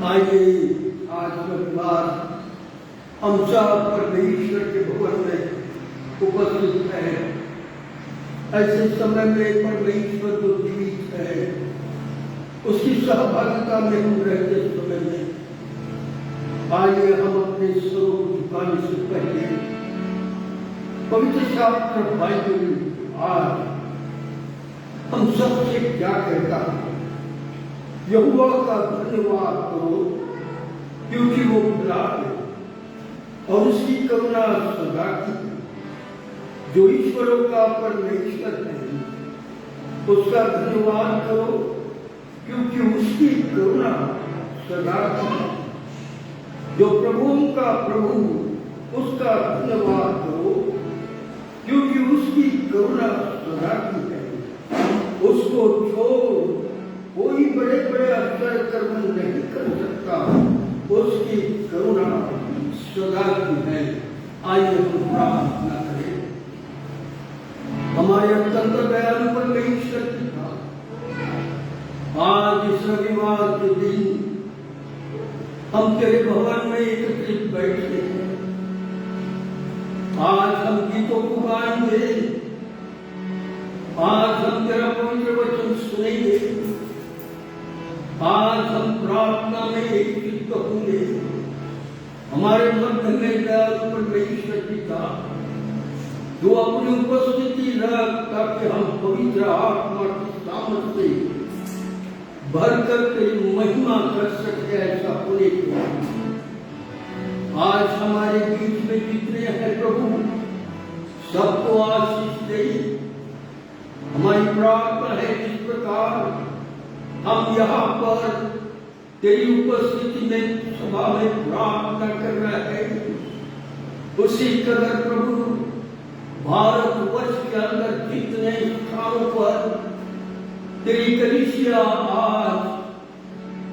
आइए आज रविवार हम सब परमेश्वर के भवन में उपस्थित है। ऐसे समय में परमेश्वर जो जीवित है उसकी सहभागिता में हम रहते समय में आइए हम अपने स्वरों को झुकाने से पहले पवित्र शास्त्र बाइबल आज हम सबसे क्या कहता है? यहोवा का धन्यवाद करो क्योंकि वो खुदा है और उसकी करुणा सदा की। जो ईश्वरों का परमेश्वर है उसका धन्यवाद करो क्योंकि उसकी करुणा सदा की। जो प्रभुओं का प्रभु उसका धन्यवाद करो क्योंकि उसकी करुणा सदा की है। उसको छोड़ कोई बड़े बड़े आश्चर्य कर्म नहीं कर सकता, उसकी करुणा सदा की है। आइए हम प्रार्थना करें। हमारे अत्यंत दयालु परमेश्वर पिता, आज इस रविवार के दिन हम तेरे भवन में एकत्रित बैठे हैं। आज हम गीतों को गाएंगे, आज हम तेरा पवित्र वचन सुनेंगे, आज हम प्रार्थना में एकत्रित होंगे। हमारे मध्य में दयालु परमेश्वर पिता, जो अपनी उपस्थिति रख ताकि हम पवित्र आत्मा की सामर्थ्य से भरकर तेरी महिमा कर सके, ऐसा होने को आज हमारे बीच में जितने हैं प्रभु सबको आशीष दे। हमारी प्रार्थना है जिस प्रकार हम यहाँ पर तेरी उपस्थिति में सभा में प्रार्थना कर रहे हैं, उसी कदर प्रभु भारतवर्ष के अंदर जितने स्थानों पर तेरी कलीसिया आज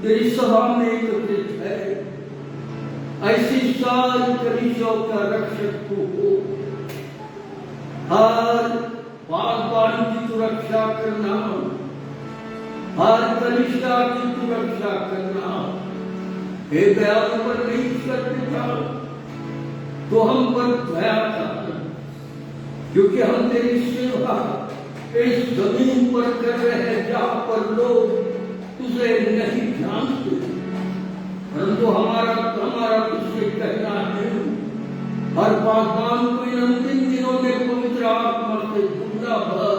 तेरी सभा में एकत्रित है, ऐसी सारी कलीसियाओं का रक्षक तू हो। हर बागबान की तू रक्षा करना, हर कलीसिया की तू रक्षा करना। हे दयालु परमेश्वर पिता, तो हम पर दया कर, क्योंकि हम तेरी सेवा इस जमीन पर कर रहे हैं जहां पर लोग तुझे नहीं जानते, परंतु हमारा तुझसे कहना है, हर बागबान को इन अंतिम दिनों में पवित्र आत्मा से गुंडा भर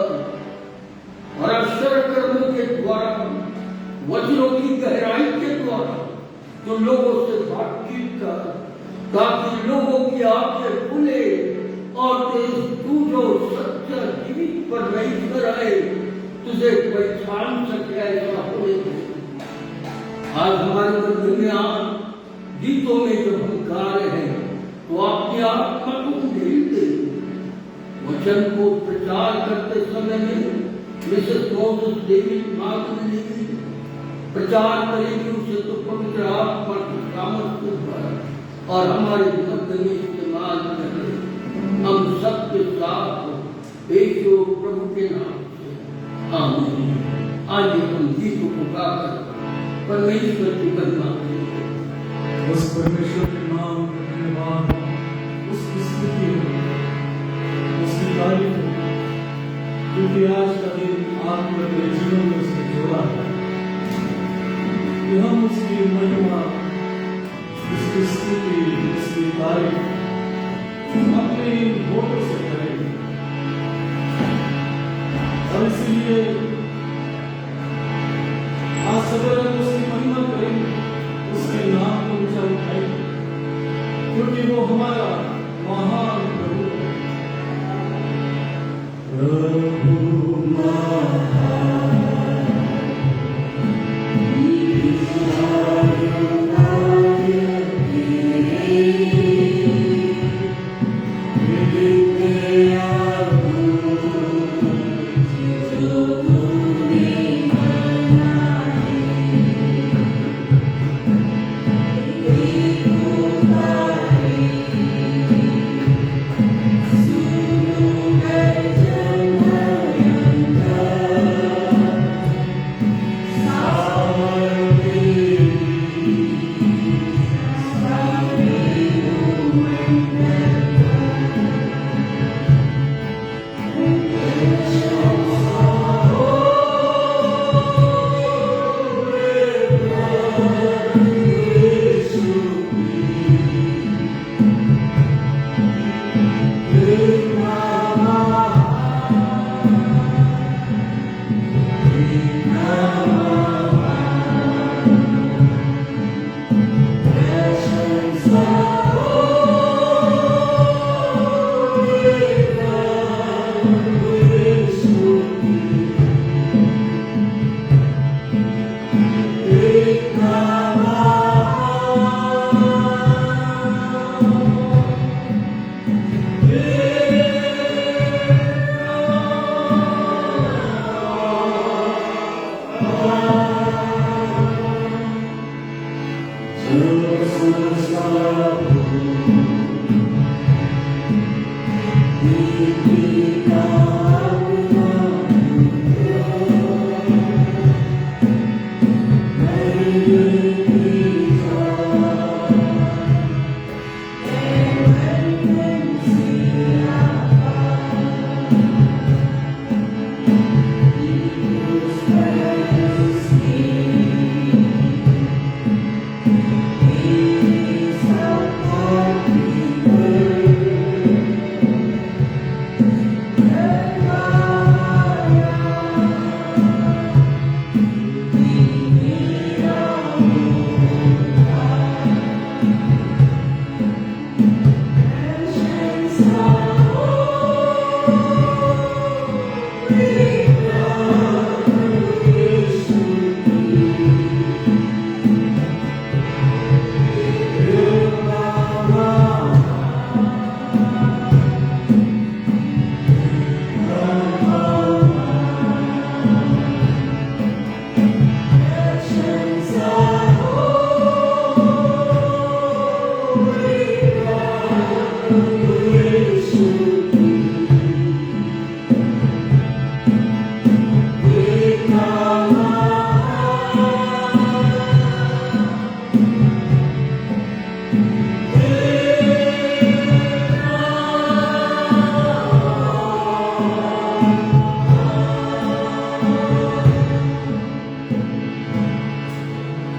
और अक्षर कर्मों के द्वारा, वचनों की गहराई के द्वारा जो लोगों से बातचीत कर, ताकि लोगों की आंखें खुले और तू जो सच्चा जीवित परमेश्वर है तुझे पहचान सके, ऐसा होने दे। आज हमारे मध्य में आज गीतों में जब हम गा रहे हैं तो आपकी आत्मा को भेज दे। वचन को प्रचार करते समय में मिसेस मोसेस देवी माधुरी प्रचार करेगी, उसे तो पवित्र आत्मा की सामर्थ्य पर और हमारे मध्य में इस्तेमाल करें। हम सबके साथ एक प्रभु के नाम से आमीन। आज हम गीतों को गाकर परमेश्वर की महिमा करेंगे। उस परमेश्वर के नाम का धन्यवाद, उसकी स्तुति हो, उसकी तारीफ हो, क्योंकि आज का दिन आपने अपने जीवन में उसे जोड़ा है कि हम उसकी महिमा, उसकी स्तुति, उसकी तारीफ अपने होठों से करेंगे। और इसलिए आज सवेरे हम उसकी महिमा करेंगे, उसके नाम को ऊंचा उठाएंगे, क्योंकि वो हमारा महान प्रभु है। प्रभु महान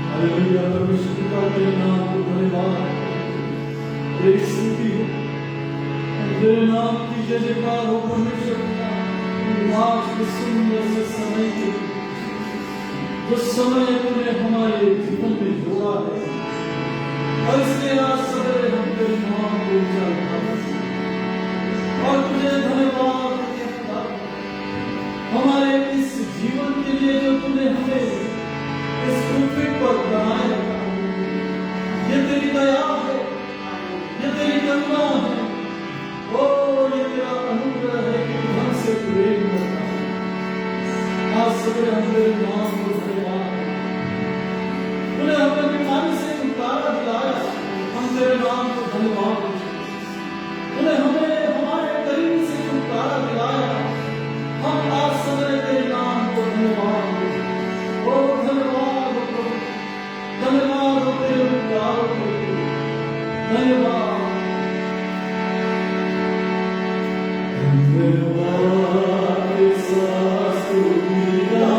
हालेलुया, परमेश्वर पिता तेरे नाम को धन्यवाद, तेरी स्तुति हो, तेरे नाम की जय जयकार हो परमेश्वर पिता। आज के सुंदर से समय के जो समय तूने हमारे जीवन में जोड़ा है, और इसलिए आज सवेरे हम तेरे नाम को ऊंचा उठाते हैं और तुझे धन्यवाद देता हूं। हमारे इस जीवन के लिए जो तूने हमें इस पृथ्वी पर बनाया, ये तेरी दया है, ये तेरी करुणा है, ओ ये तेरा अनुग्रह है कि तू हमसे प्रेम करता है। आज सवेरे हम तेरे नाम को धन्यवाद, तूने हमें बीमारी से छुटकारा दिलाया, हम तेरे नाम को धन्यवाद। तूने हमें हमारे गरीबी से छुटकारा दिलाया, हम आज सवेरे तेरे नाम को धन्यवाद। ओ धन्यवाद हो प्रभु, धन्यवाद हो तेरे उपकार के लिए, धन्यवाद धन्यवाद ऐसा स्तुतिया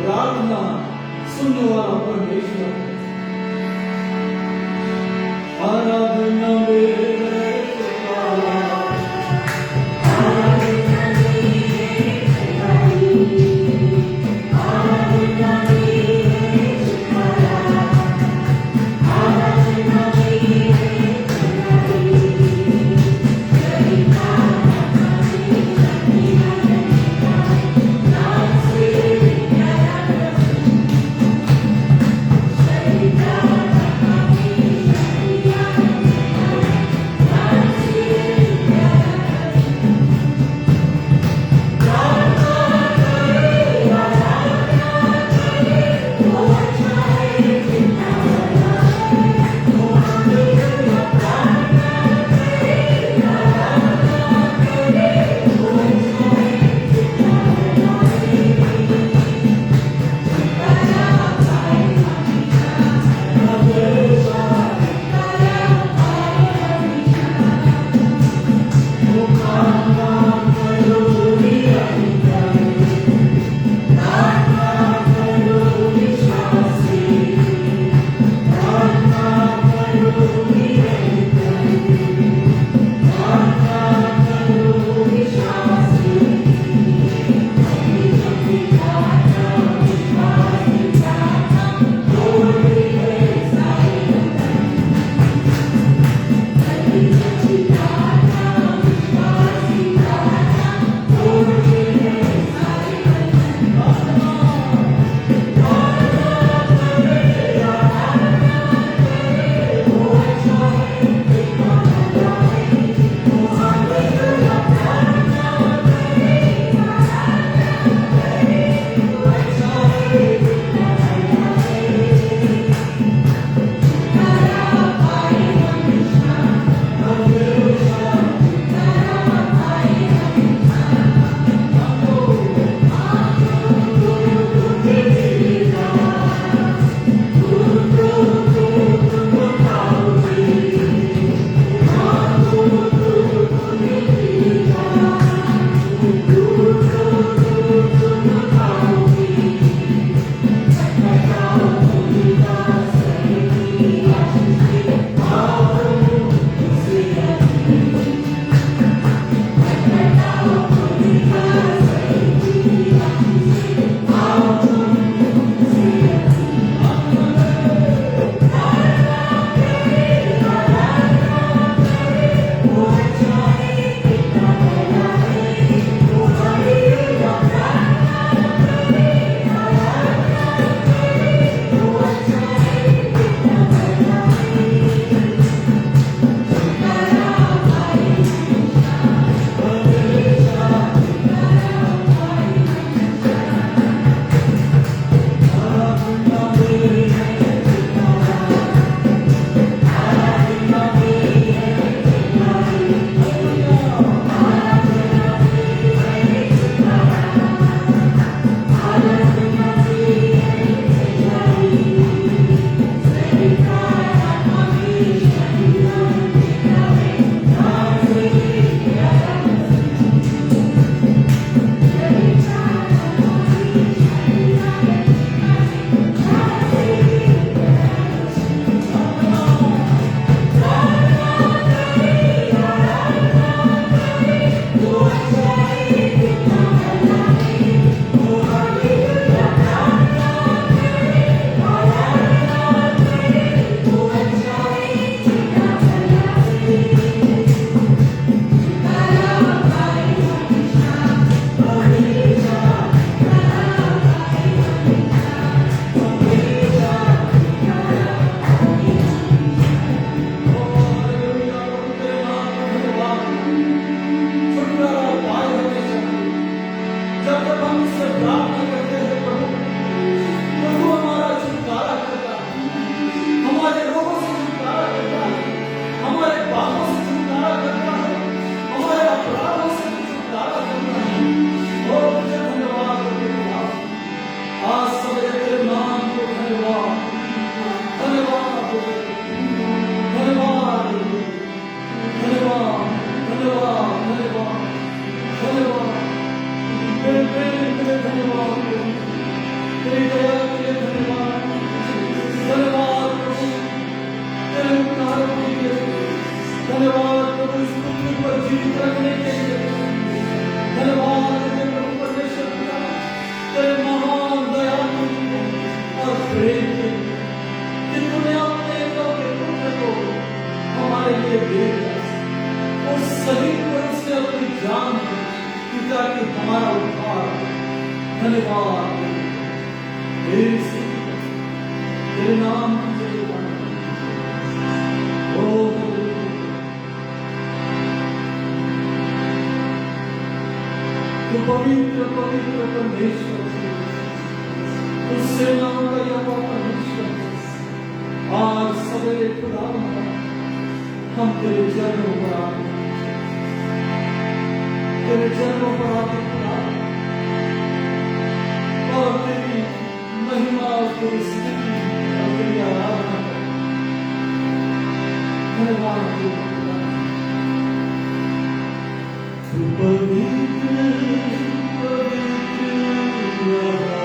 प्रार्थना सुनने वाला परमेश्वर। आराधना मेरे खुदा, आराधना मेरे खुदा, आराधना मेरे खुदा, आराधना मेरे सभी पर उसने अपनी जान दी कि ताकि हमारा उद्धार हो। धन्यवाद हे यीशु, तेरे नाम की जय हो। तू पवित्र पवित्र परमेश्वर, तू सेनाओं का यहोवा परमेश्वर। आज सवेरे खुदा हम तेरे चरणों पर आते हैं, तेरे चरणों पर आते खुदा, और तेरी महिमा और तेरी स्तुति और तेरी आराधना करते हैं। धन्यवाद तेरा खुदा। तू पवित्र पवित्र राजा,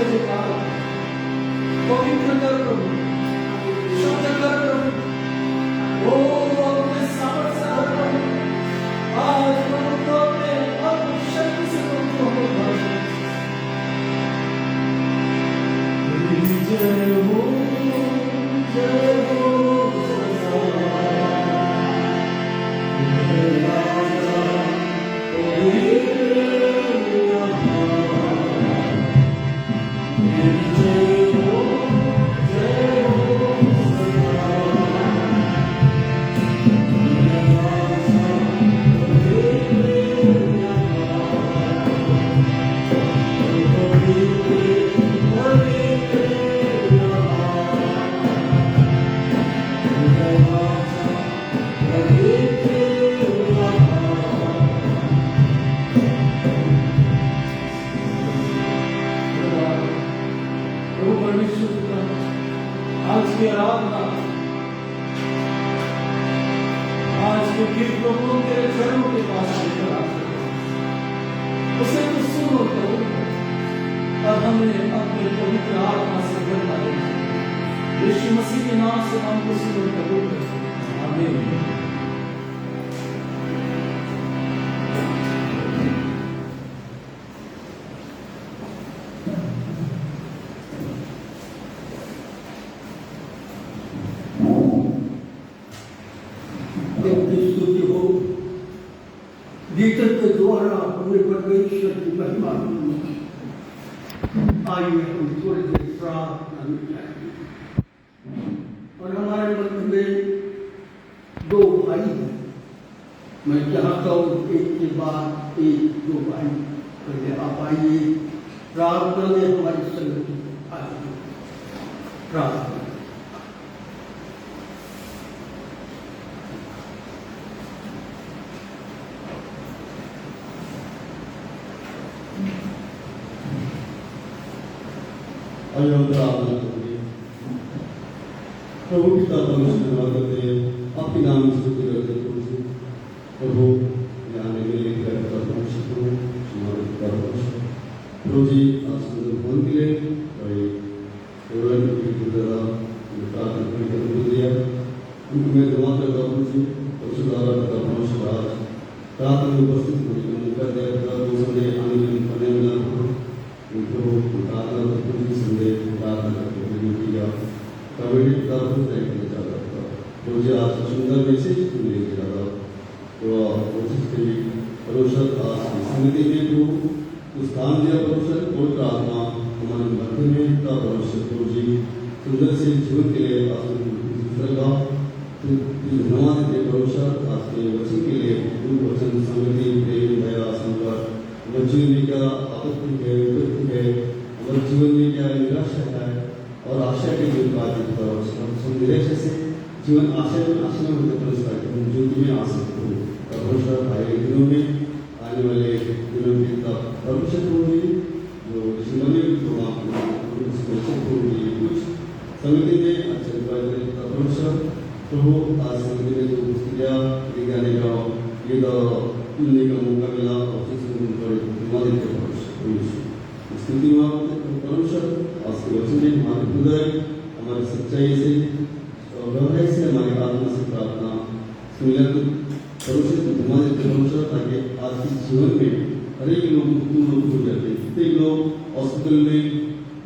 जयकार पवित्र कर प्रभु, शुद्ध कर प्रभु, ओ अपने सामर्थ से कर प्रभु, आज प्रभु तो अपने अपनी शक्ति से प्रभु हमको भाषण जय हो गीतों के द्वारा हमें परमेश्वर की महिमा मिली। आइए हम थोड़ी देर प्रार्थना में जाएंगे। और हमारे मध्य में दो भाई हैं। मैं चाहता हूँ एक के बाद एक दो भाई पहले आप आइए, प्रार्थना में हमारी संगति आइए। प्रार्थना प्रभु पिता परमेश्वर धन्यवाद करते हैं, आपके नाम की स्तुति करते हैं प्रभु। यहाँ में मेरे प्रभु जी आप सुंदर भवन के लिए प्रार्थना दिया उनको मैं धन्यवाद करता हूँ जी। परशुद्धारा करता परमेश्वर आज प्रार्थना में उपस्थित होने का मौका दिया, वो संदेह आने में पढ़ने मिला उनको प्रार्थना करते हुए संदेह प्रार्थना करते हुए किया कमेटी प्रार्थना तय करना चाहता था। तो मुझे आज सुंदर मैसेज सुनने के ज्यादा तो कोशिश करी परोषद आज समिति में तो उस काम दिया परोषद और प्रार्थना हमारे मध्य में था परोषद तो जी सुंदर से जीवन के लिए आज लगा तो धन्यवाद देते परोषद आज के वचन के लिए वचन समिति प्रेम दया संकर हमारे जीवन में क्या आपत्ति है विपत्ति है, हमारे जीवन में क्या निराशा है और आशा के जो बात निराशा से जीवन आशा में होते पुरस्कार जो तुम्हें आ सकते हो परमेश्वर आए दिनों में आने वाले दिनों में परमेश्वर होगी जो जीवन होगी कुछ समिति में अच्छे परमेश्वर प्रभु आज समिति में जो पुस्तकिया दिखाने का ये सुनने का मौका मिला और स्थिति परमेश्वर आज के वचन में हमारे हृदय हमारे सच्चाई से व्यवहार से हमारी आत्मा से प्रार्थना सुनिया तो परमेश्वर हमारे परमेश्वर ताकि आज के जीवन में हर एक लोग हो जाते प्रत्येक लोग हॉस्पिटल में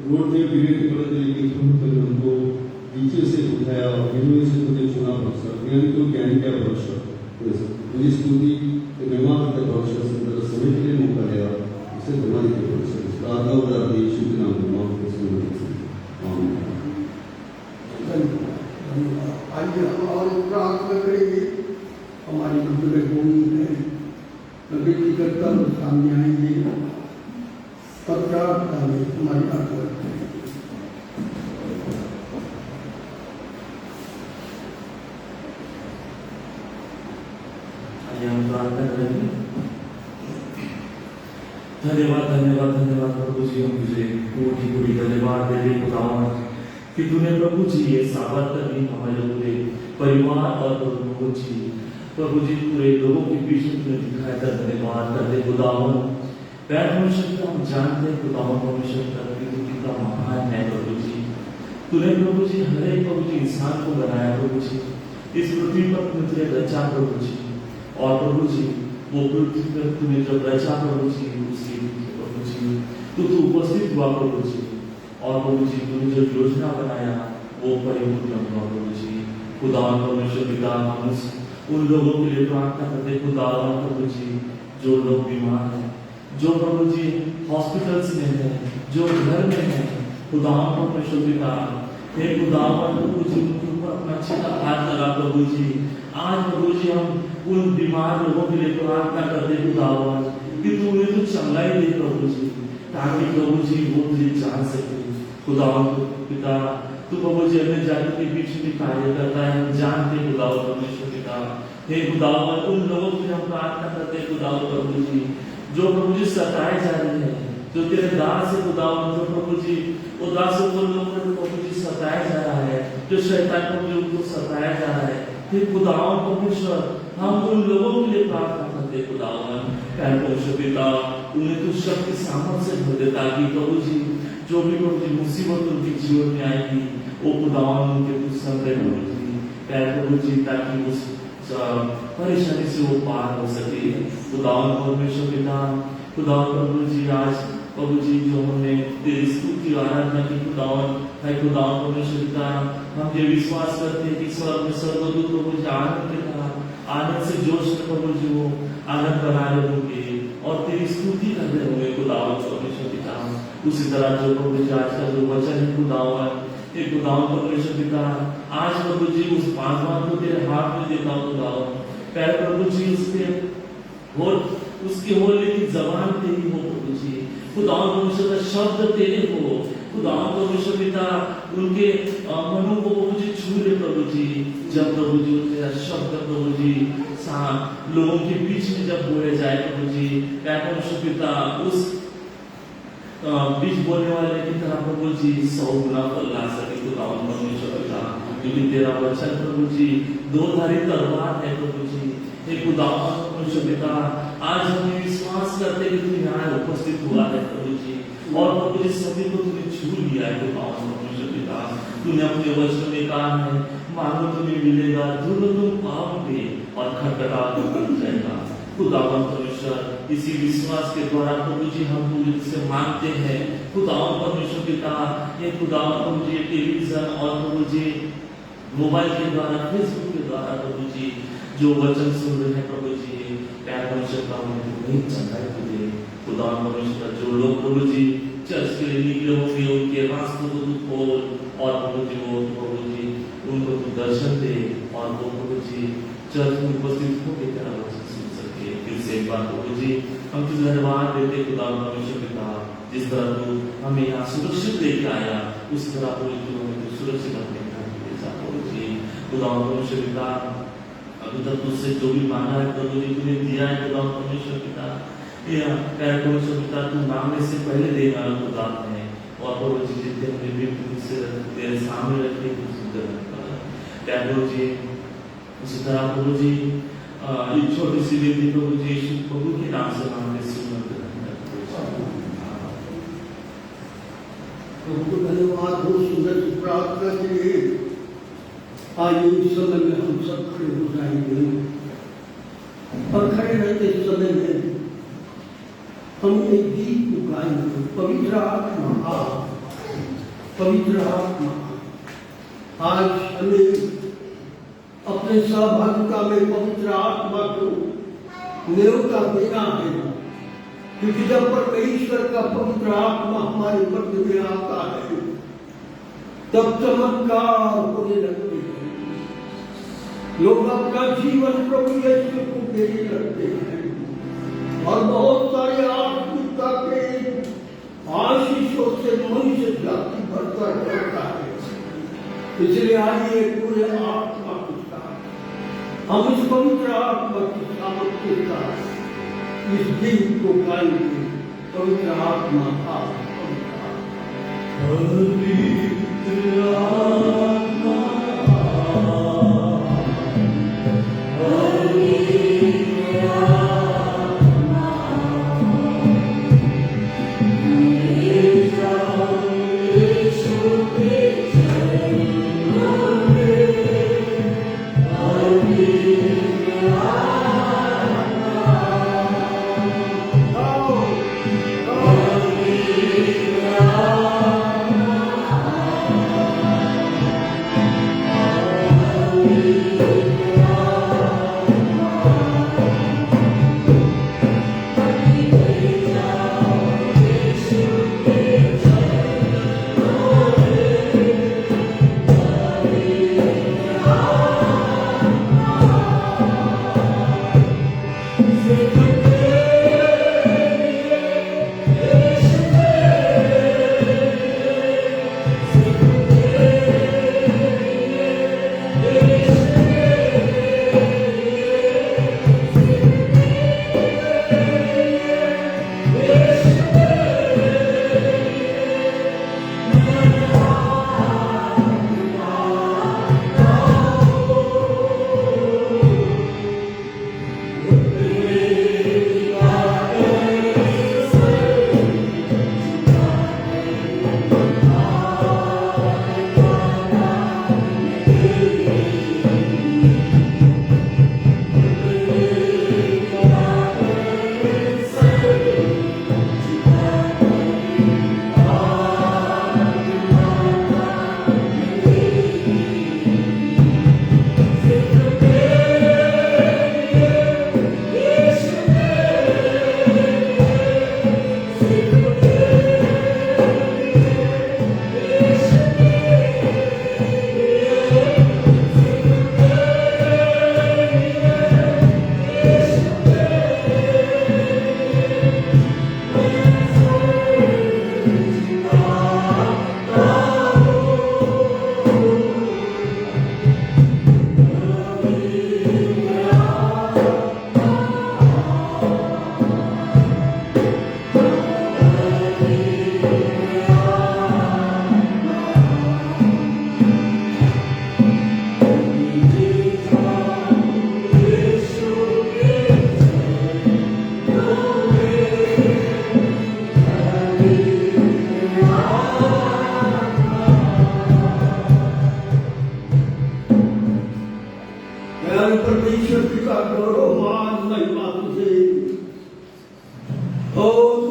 रोड में पीड़ित पड़ते लेकिन हमको पीछे से उठाया विनोद से मुझे चुना परमेश्वर ज्ञान को ज्ञान क्या परमेश्वर मुझे स्तुति महिमा करते परमेश्वर सुंदर समय के लिए मौका दिया उसे धन्यवाद देते परमेश्वर प्रार्थना उदार यीशु के नाम में माफ कर आइए हम और प्रार्थना करेंगे। हमारी मध्य में गोविंद है व्यक्तिगत सामने आएंगे और प्रार्थना में हमारी आत्मा प्रार्थना करेंगे। धन्यवाद धन्यवाद धन्यवाद प्रभु जी, हम तुझे कोटि कोटि धन्यवाद देते खुदावन कि तूने प्रभु जी ये साबत का दिन हमारे पूरे परिवार और प्रभु जी पूरे लोगों के बीच में तूने दिखाया था। धन्यवाद करते खुदावन प्यारे परमेश्वर पिता, हम जानते हैं खुदावन परमेश्वर पिता कि तू कितना महान है प्रभु जी। तूने प्रभु जी हर एक प्रभु जी इंसान को बनाया प्रभु जी, इस पृथ्वी पर तूने तुझे रचा प्रभु जी, और प्रभु जी वो पृथ्वी पर तूने जब रचा प्रभु जी उसके प्रभु जी तू उपस्थित हुआ प्रभु जी, और प्रभु जी तूने जो योजना बनाया वो परिपूर्ण हुआ प्रभु जी। खुदावन परमेश्वर पिता, हम उन लोगों के लिए प्रार्थना करते खुदावन प्रभु जी जो लोग बीमार हैं, जो प्रभु जी हॉस्पिटल्स में है, जो घर में है, खुदावन परमेश्वर पिता हे खुदावन प्रभु जी उनके ऊपर अपना छिपा हाथ लगा प्रभु जी। आज प्रभु जी हम उन बीमार लोगों के लिए प्रार्थना करते खुदावन कि तू उन्हें तो चंगाई दे प्रभु जी, ताकि प्रभु जी वो तुझे जान सके। खुदावन पिता तू प्रभु जी अन्य जाति के बीच में कार्य करता है, हम जानते खुदावन परमेश्वर पिता। हे खुदावन उन लोगों के लिए हम प्रार्थना करते खुदावन प्रभु जी जो प्रभु जी सताए जा रहे हैं, जो तेरे दास से खुदावन जो प्रभु जी वो दास वो लोग प्रभु जी सताया जा रहा है, जो शैतान प्रभु जी उनको सताया जा रहा है। हे खुदावन परमेश्वर हम उन लोगों के लिए प्रार्थना करते खुदावन प्यारे परमेश्वर पिता, उन्हें तू शक्ति सामर्थ से भर दे, ताकि प्रभु जी जो भी प्रभु जी मुसीबत उनके जीवन में आएगी वो खुदावन उनके कुछ संग्रह प्रभु जी प्यारे प्रभु जी, ताकि उस परेशानी से वो पार हो सके। खुदावन परमेश्वर पिता, खुदावन प्रभु जी आज प्रभु जी जो हमने तेरी स्तुति आराधना की खुदावन है, खुदावन परमेश्वर पिता हम ये विश्वास करते हैं कि स्वर्ग में स्वर्गदूत प्रभु जी आनंद के साथ आनंद से जोश में प्रभु जी वो आनंद बना रहे होंगे और तेरी स्तुति कर रहे होंगे खुदावन परमेश्वर पिता। उसी तरह जो प्रभु जी आज का जो वचन है खुदावन, हे खुदावन परमेश्वर पिता आज प्रभु जी उस पासवान को तेरे हाथ में देता हूँ खुदावन प्यारे प्रभु जी, उसके बोलने की जबान तेरी हो प्रभु जी, खुदावन परमेश्वर का शब्द तेरे हो खुदावन परमेश्वर पिता, उनके मनों को प्रभु जी छू ले प्रभु जी। जब प्रभु जी तेरा शब्द प्रभु जी लोगों के बीच में जब बोले जाए प्रभु जी प्यारे परमेश्वर पिता, उस बीच बोलने वाले की तरह प्रभु जी 100 गुना फल ला सके खुदावन परमेश्वर पिता, क्योंकि तेरा वचन प्रभु जी दो धारी तलवार है प्रभु जी। हे खुदावन परमेश्वर पिता आज हम विश्वास करते कि तू यहाँ उपस्थित हुआ है प्रभु जी, और प्रभु जी सभी को तूने छू लिया है खुदावन परमेश्वर पिता। तूने अपने वचन में कहा है मांगो तुम्हें मिलेगा, ढूंढो तुम पाओगे और खटखटाओ तो खुल जाएगा। खुदावन परमेश्वर इसी विश्वास के द्वारा प्रभु जी हम तुझसे मांगते हैं खुदावन परमेश्वर पिता। ये खुदावन प्रभु जी टेलीविजन और प्रभु जी मोबाइल के द्वारा फेसबुक के द्वारा प्रभु जी जो वचन सुन रहे हैं प्रभु जी प्यारे परमेश्वर का उन्हें चंगाई तुझे खुदावन परमेश्वर। जो लोग प्रभु जी चर्च के लिए निकले होंगे उनके रास्तों को तू खोल और प्रभु जी वो प्रभु जी उनको तू दर्शन दे और वो प्रभु जी चर्च में उपस्थित होकर तेरा वचन सुन सके। फिर से एक बार प्रभु जी हम तुझे धन्यवाद देते खुदावन परमेश्वर पिता, जिस तरह तू हमें यहाँ सुरक्षित लेके आया उस तरह प्रभु जी हमें सुरक्षित अपने घर ले जा प्रभु जी। खुदावन परमेश्वर पिता अभी तक तुझसे जो भी मांगा है प्रभु जी तूने दिया है खुदावन परमेश्वर पिता। ये प्यारे परमेश्वर पिता तू मांगने से पहले देगा खुदा ने, और प्रभु जी जितने हमने भी तुझसे तेरे सामने रखे प्यारे प्रभु जी उसी तरह प्रभु जी एक छोटी सी बेटी प्रभु जी यीशु प्रभु के नाम से मांगने से प्रभु को धन्यवाद हो सुंदर प्रार्थना के लिए। आइए इस समय में हम सब खड़े हो जाएंगे और खड़े रहते समय में हम एक गीत को गाएंगे। पवित्र आत्मा पवित्र आत्मा आज हमें अपने सहभागिता में पवित्र आत्मा को न्योता देना है, क्योंकि जब परमेश्वर का पवित्र आत्मा हमारे मध्य में आता है तब चमत्कार होने लगते हैं। लोग अपना जीवन प्रभु यीशु को देने लगते हैं और बहुत सारे आत्मिकता के आशीषों से मनुष्य जाति भरता रहता है। इसलिए आइए पूरे आत्मा के साथ हम इस पवित्र आत्मा की सामर्थ्य के साथ इस गीत को गाएंगे। पवित्र आत्मा पवित्र आत्मा पवित्र आत्मा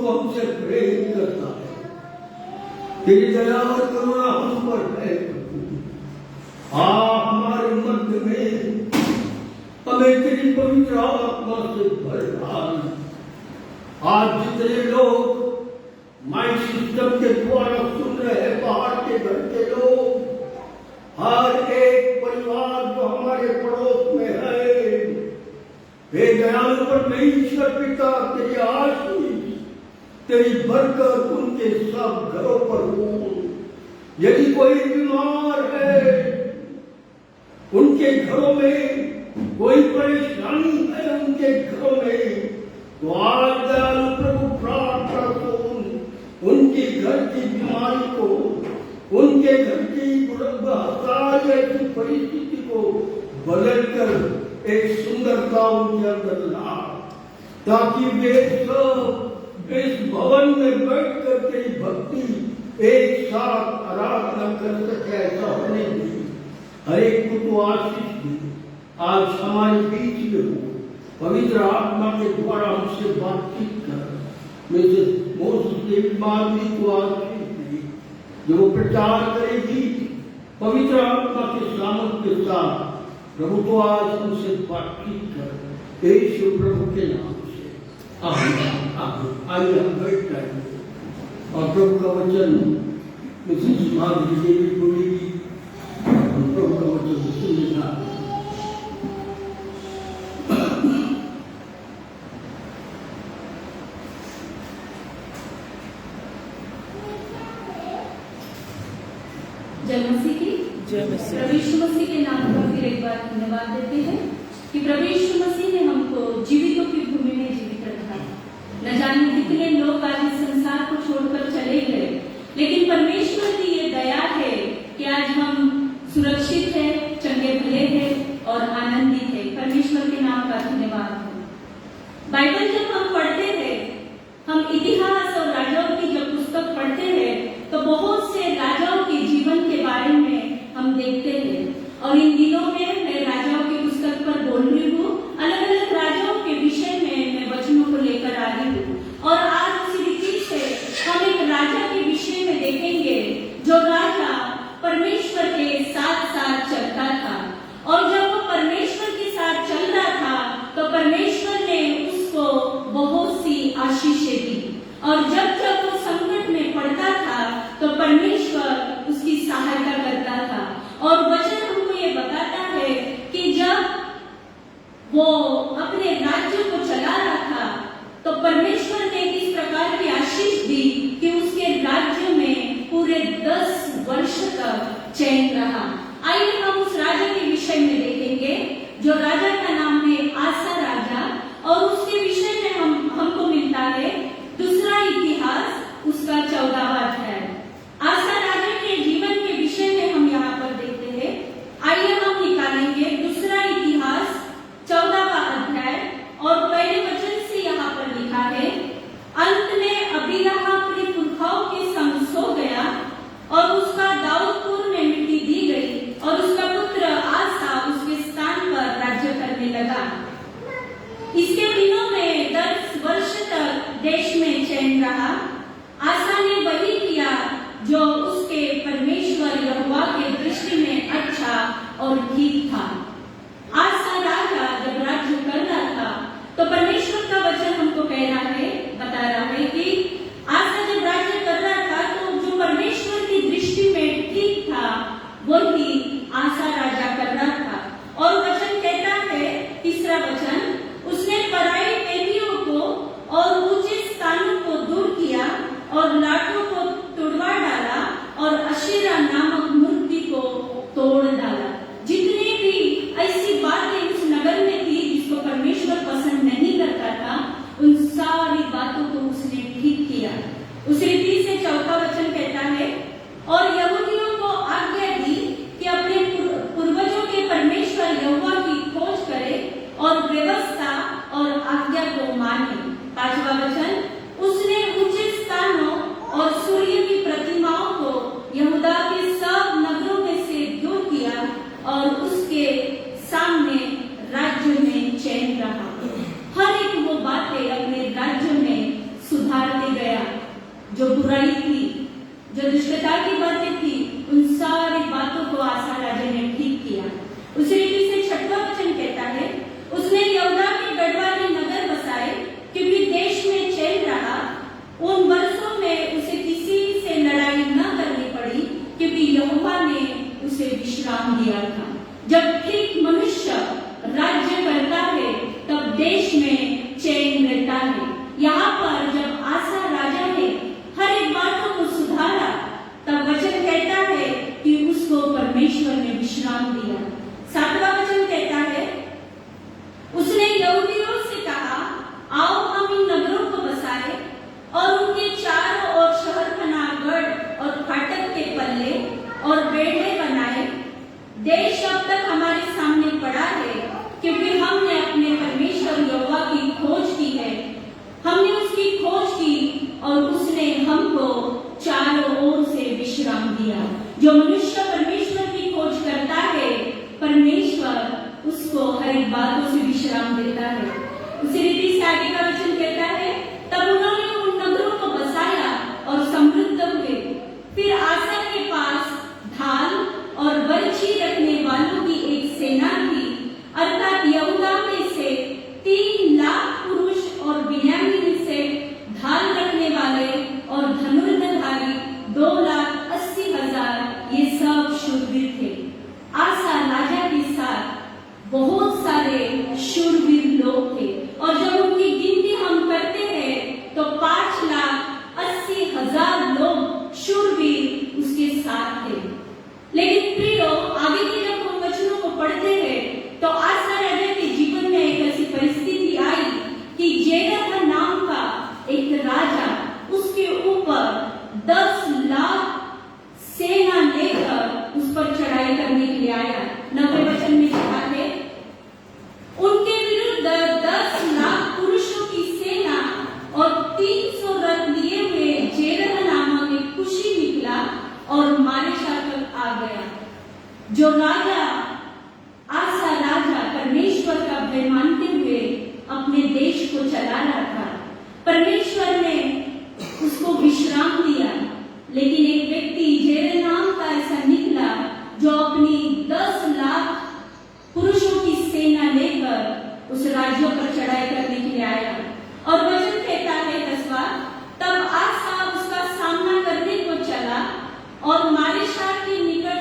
हमसे प्रेम करता है। तेरी दया और करुणा हम पर है। हमारे मध्य में हमें तेरी पवित्र आत्मा से भर डाल। आज जितने लोग माइक सिस्टम के द्वारा सुन रहे हैं, बाहर के घर के लोग, हर एक परिवार जो हमारे पड़ोस में है, हे दयालु परमेश्वर पिता, तेरी आशीष, तेरी बरकत उनके सब घरों पर हो। यदि कोई बीमार है, उनके घरों में कोई परेशानी है, उनके घरों में, तो आज दयालु प्रभु प्रार्थना सुन, उनकी घर की बीमारी को, उनके घर की ऐसी परिस्थिति को बदलकर एक सुंदरता उनके अंदर ला, ताकि वे सब इस भवन में बैठकर तेरी भक्ति एक साथ आराधना कर सके। ऐसा होने दी, हर एक को तो आशीष दी। आज हमारे बीच में हो, पवित्र आत्मा के द्वारा हमसे बातचीत कर। मुझे मोसेस माधुरी को आशीष दी, जो वो प्रचार करेगी पवित्र आत्मा के सामर्थ्य के साथ। प्रभु तो आज हमसे बातचीत कर, यीशु प्रभु के नाम से आमीन। आइए हम बैठ जाएंगे और प्रभु का वचन मिसेस माधुरी देवी बोलेगी। हम प्रभु का वचन सुनेगा। प्रभु यीशु मसीह के नाम पर फिर एक बार धन्यवाद देते हैं कि प्रभु यीशु मसीह ने हमको जीवितों की भूमि में जीवित रखा। न जाने कितने लोग आज इस संसार को छोड़कर चले गए, लेकिन परमेश्वर की ये दया है कि आज हम सुरक्षित है, चंगे भले हैं और आनंदित है। परमेश्वर के नाम का धन्यवाद हो। बाइबल जब हम पढ़ते हैं, हम इतिहास और राजाओं की जब पुस्तक पढ़ते हैं, तो बहुत से राजाओं के जीवन के बारे में हम देखते हैं। और इन दिनों में मैं राजाओं की पुस्तक पर बोल रही हूँ। अलग अलग राजाओं के विषय में मैं वचनों को लेकर आ रही हूँ। और आज उसी रीति से हम एक राजा के विषय में देखेंगे, जो राजा परमेश्वर के साथ साथ चलता था। और जब वो परमेश्वर के साथ चल रहा था, तो परमेश्वर ने उसको बहुत सी आशीषें दी। और जब जब वो संकट में पड़ता था, तो परमेश्वर उसकी सहायता करता था। और वचन हमको ये बताता है कि जब वो अपने राज्य को चला रहा था, तो परमेश्वर ने इस प्रकार की आशीष दी कि उसके राज्य में पूरे 10 वर्ष तक चैन रहा। आइए हम उस राजा के विषय में देखेंगे, जो राजा का नाम है आसा राजा। और उसके विषय में हमको मिलता है दूसरा इतिहास उसका 14वां अध्याय। आसा राजा के जीवन के विषय में हम यहाँ पर देखते हैं। आइए हम निकालेंगे दूसरा इतिहास 14वां अध्याय और पहले वचन से यहाँ पर लिखा है, अंत में अबीराह अपने पुरखाओं के संग सो गया और उसका दाऊदपुर में मिट्टी दी गई और उसका पुत्र आसा उसके स्थान पर राज्य करने लगा। इसके दिनों में 10 वर्ष तक देश में चैन रहा। आसा ने वही किया जो उसके परमेश्वर यहोवा के दृष्टि में अच्छा और ठीक था। आसा राजा जब राज्य कर रहा था, तो परमेश्वर का वचन हमको कह रहा है, बता रहा है कि आसा जब राज्य कर रहा था, तो जो परमेश्वर की दृष्टि में ठीक था, वही आसा राजा कर रहा था। और वचन कहता है, तीसरा वचन, उसने पराई देवियों को और ऊंचे स्थानों को दूर किया और लाठों को तोड़वा डाला और अशीरा नामक मूर्ति को तोड़ डाला। जितने भी ऐसी बातें उस नगर में थी जिसको परमेश्वर पसंद नहीं करता था, उन सारी बातों को उसने ठीक किया। उस रीति से चौथा वचन कहता है, और यहूदियों को आज्ञा दी कि अपने पूर्वजों के परमेश्वर यहोवा की खोज करे और व्यवस्था और आज्ञा को माने। पांचवा वचन, उसने ऊंचे स्थानों जो बुराई थी, जो दुष्टता की बातें थी, उन सारी बातों को आसा राजा ने ठीक किया। उसी रीति से 6वां वचन कहता है, उसने यहूदा के गढ़वाले नगर बसाए, क्योंकि देश में चैन रहा। उन वर्षों में उसे किसी से लड़ाई न करनी पड़ी, क्योंकि यहोवा ने उसे विश्राम दिया था। जब ठीक मनुष्य राज्य करता है, तब देश में चैन रहता है। यहाँ पर जब आसा राजा ने हर एक बातों को सुधारा, तब वचन कहता है कि उसको परमेश्वर ने विश्राम दिया। 7वां वचन कहता है, उसने यहूदियों से कहा, आओ हम इन नगरों को बसाए और उनके चारों ओर शहरपनाह गढ़ और फाटक के पल्ले और बेड़े बनाए। देश अब तक हमारे सामने पड़ा है, क्योंकि हमने अपने परमेश्वर यहोवा की खोज की है। हमने उसकी खोज की और उसने हमको चारों ओर से विश्राम दिया। जो मनुष्य परमेश्वर की खोज करता है, परमेश्वर उसको हर एक बातों से विश्राम देता है। उसी रीति से आगे का वचन कहता है, तब उन्होंने उन नगरों को बसाया और समृद्ध हुए। फिर आसा के पास ढाल और बर्छी रखने वालों की एक सेना थी, अर्थात यहूदा में से 3 लाख पुरुष और बिन्यामीन से ढाल रखने वाले और धनुर्धरधारी 2,80,000, ये सब शूरवीर थे। आसा राजा के साथ बहुत सारे शूरवीर लोग थे, और जब उनकी गिनती हम करते हैं तो 5,80,000 लोग शूरवीर उसके साथ थे। लेकिन प्रियो, आगे के जब हम वचनों को पढ़ते हैं तो आसा राजा के जीवन में एक ऐसी परिस्थिति आई कि जेरह नाम का एक राजा उसके ऊपर 10 लाख सेना लेकर उस पर चढ़ाई करने के लिए आया। 90 वचन में लिखा है, उनके विरुद्ध 10 लाख पुरुषों की सेना और 300 रथ लिए हुए जेरह नामक एक कुशी निकला और मारेशा तक आ गया। जो राजा आसा राजा परमेश्वर का भय मानते हुए अपने देश को चला रहा था, परमेश्वर ने उसको विश्राम दिया। लेकिन एक व्यक्ति जेरह नाम का ऐसा निकला जो अपनी 10 लाख पुरुषों की सेना लेकर उस राज्यों पर चढ़ाई करने के लिए आया। और वचन कहता है 10वां, तब आसा उसका सामना करने को चला और मारेशा के निकट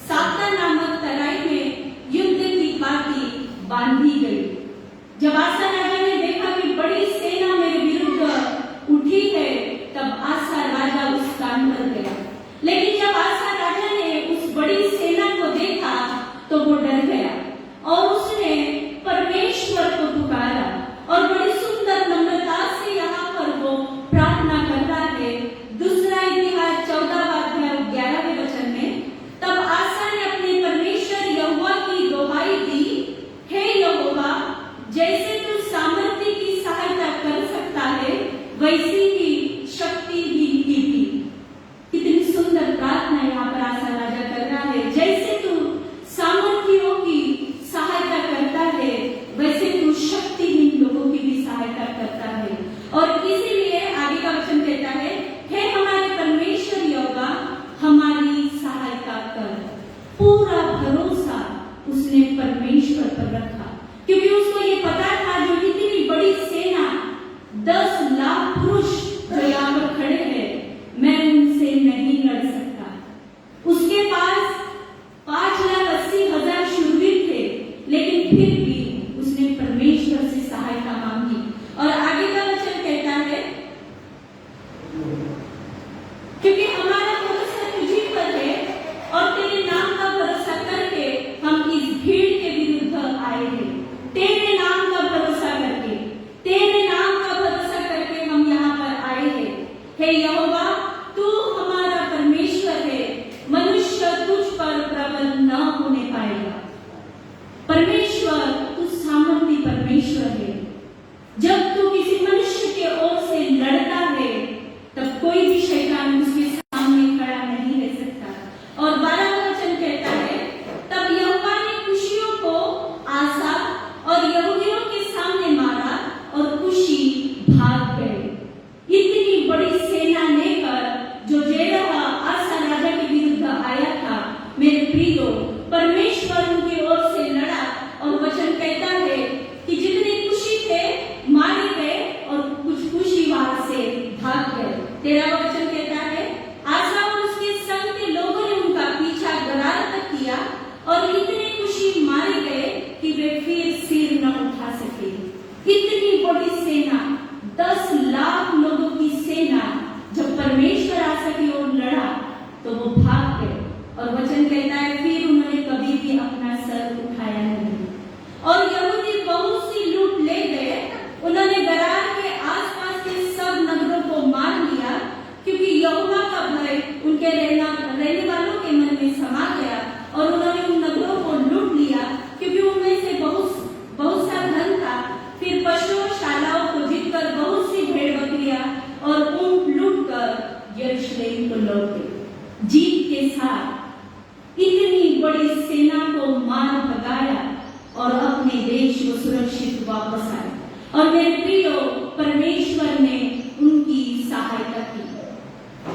साता नामक तराई में युद्ध की पाती बांधी गई। जब आसा राजा ने देखा कि बड़ी सेना मेरे विरुद्ध उठी है, तब आसा राजा उस स्थान पर गया। लेकिन जब आसा राजा ने उस बड़ी सेना को देखा तो वो डर गया और उसने परमेश्वर को पुकारा, और बड़ी सुंदर नम्रता से यहाँ पर वो प्रार्थना कर रहा है। दूसरा इतिहास 14वां अध्याय 11वें वचन में, तब आसा ने अपने परमेश्वर यहोवा की दोहाई दी, हे यहोवा, जैसे तू सामर्थ्य की सहायता कर सकता है, वैसी ही शक्ति भी की थी। कितनी सुंदर प्रार्थना यहाँ पर आसा राजा कर रहा है। जैसे तू सामर्थ्यों की सहायता करता है, वैसे तू शक्तिहीन लोगों की भी सहायता करता है। और इसीलिए आगे का वचन कहता है, हे हमारे परमेश्वर यहोवा, हमारी सहायता कर। पूरा भरोसा उसने परमेश्वर पर रखा, क्योंकि उसको ये पता था जो इतनी बड़ी सेना 10 लाख पुरुष जो यहाँ पर खड़े हैं, मैं उनसे नहीं लड़ सकता। उसके पास 5,80,000 शूरवीर थे, लेकिन फिर भी उसने परमेश्वर से सहायता मांगी। और आगे का वचन कहता है, क्योंकि हमारा भरोसा तुझी पर है और तेरे नाम का भरोसा करके हम इस भीड़ के विरुद्ध आए हैं। तेरे नाम का भरोसा करके, तेरे नाम का भरोसा करके हम यहाँ पर आए हैं। हे यहोवा, तू हमारा परमेश्वर है, मनुष्य तुझ पर प्रबल न होने पाएगा। परमेश्वर तू सामर्थी परमेश्वर है। जब तू किसी मनुष्य के ओर से लड़ता है, तब कोई भी शैतान उसके सामने खड़ा नहीं रह सकता। और 12वां वचन कहता है, तब यहोवा ने कुशियों को आसा और यहूदियों के सामने मारा और कुशी भाग गए। इतनी 13वां वचन कहता है, आसा और उसके संग के लोगों ने उनका पीछा गरार तक किया और इतने खुशी मारे गए कि वे फिर सिर न उठा सके। इतनी बड़ी सेना, 10 लाख लोगों की सेना, जब परमेश्वर आसा की ओर लड़ा तो वो भाग गए। और वचन कहता है फिर उन्होंने कभी भी अपना सर उठाया नहीं। और यहूदी बहुत सी लूट ले गए। उन्होंने गरार के आसपास के सब नगरों को मार लिया, क्योंकि यहोवा का भय उनके रहने वालों के मन में समा गया और उन्होंने उन नगरों को लूट लिया, क्योंकि उनमें से बहुत सा धन था। फिर पशुओं शालाओं को जीतकर बहुत सी भेड़ बकरियां और ऊंट लूट कर यरूशलेम को लौटे। जीत के साथ इतनी बड़ी सेना को मार भगाया और अपने देश को सुरक्षित वापस आए। और मेरे प्रियो, परमेश्वर ने उनकी सहायता की।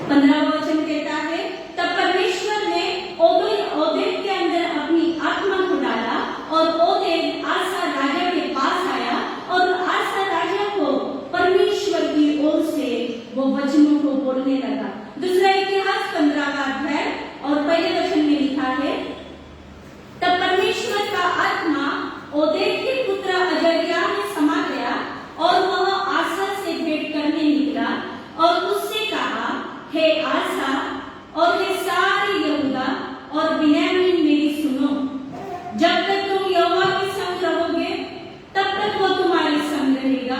15वां वचन कहता है, तब परमेश्वर ने ओदेद के अंदर अपनी आत्मा को डाला और ओदेद आसा राजा के पास आया और आसा राजा को परमेश्वर की ओर से वो वचनों को बोलने लगा। दूसरा इतिहास 15वां अध्याय और पहले वचन में लिखा है, तब परमेश्वर का आत्मा ओदेद के पुत्र अजर्याह में समा गया और वह आसा से भेंट करने निकला और उससे कहा, हे आसा और हे सारे यहूदा और बिन्यामीन मेरी सुनो, जब तक तुम यहोवा के संग रहोगे तब तक वो तुम्हारे संग रहेगा,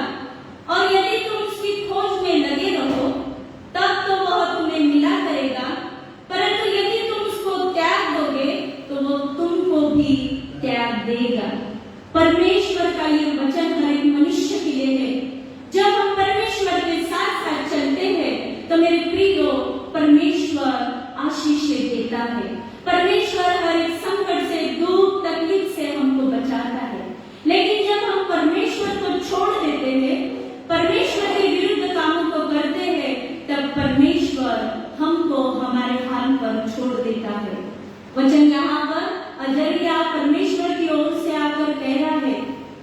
और यदि तुम उसकी खोज में लगे रहो तब तो वह तुम्हें मिला करेगा, परंतु यदि तुम उसको त्याग दोगे तो वो तुमको भी त्याग देगा। परमेश्वर का ये वचन हर एक मनुष्य के लिए है। जब हम परमेश्वर के साथ साथ चलते हैं तो मेरे प्रियो, परमेश्वर आशीषें देता है। परमेश्वर हर एक संकट से, दुख तकलीफ से हमको बचाता है। लेकिन जब हम परमेश्वर को छोड़ देते हैं, परमेश्वर के विरुद्ध कामों को करते हैं, तब परमेश्वर हमको हमारे हाल पर छोड़ देता है। वचन यहाँ पर अजर्याह परमेश्वर की ओर से आकर कह रहा है,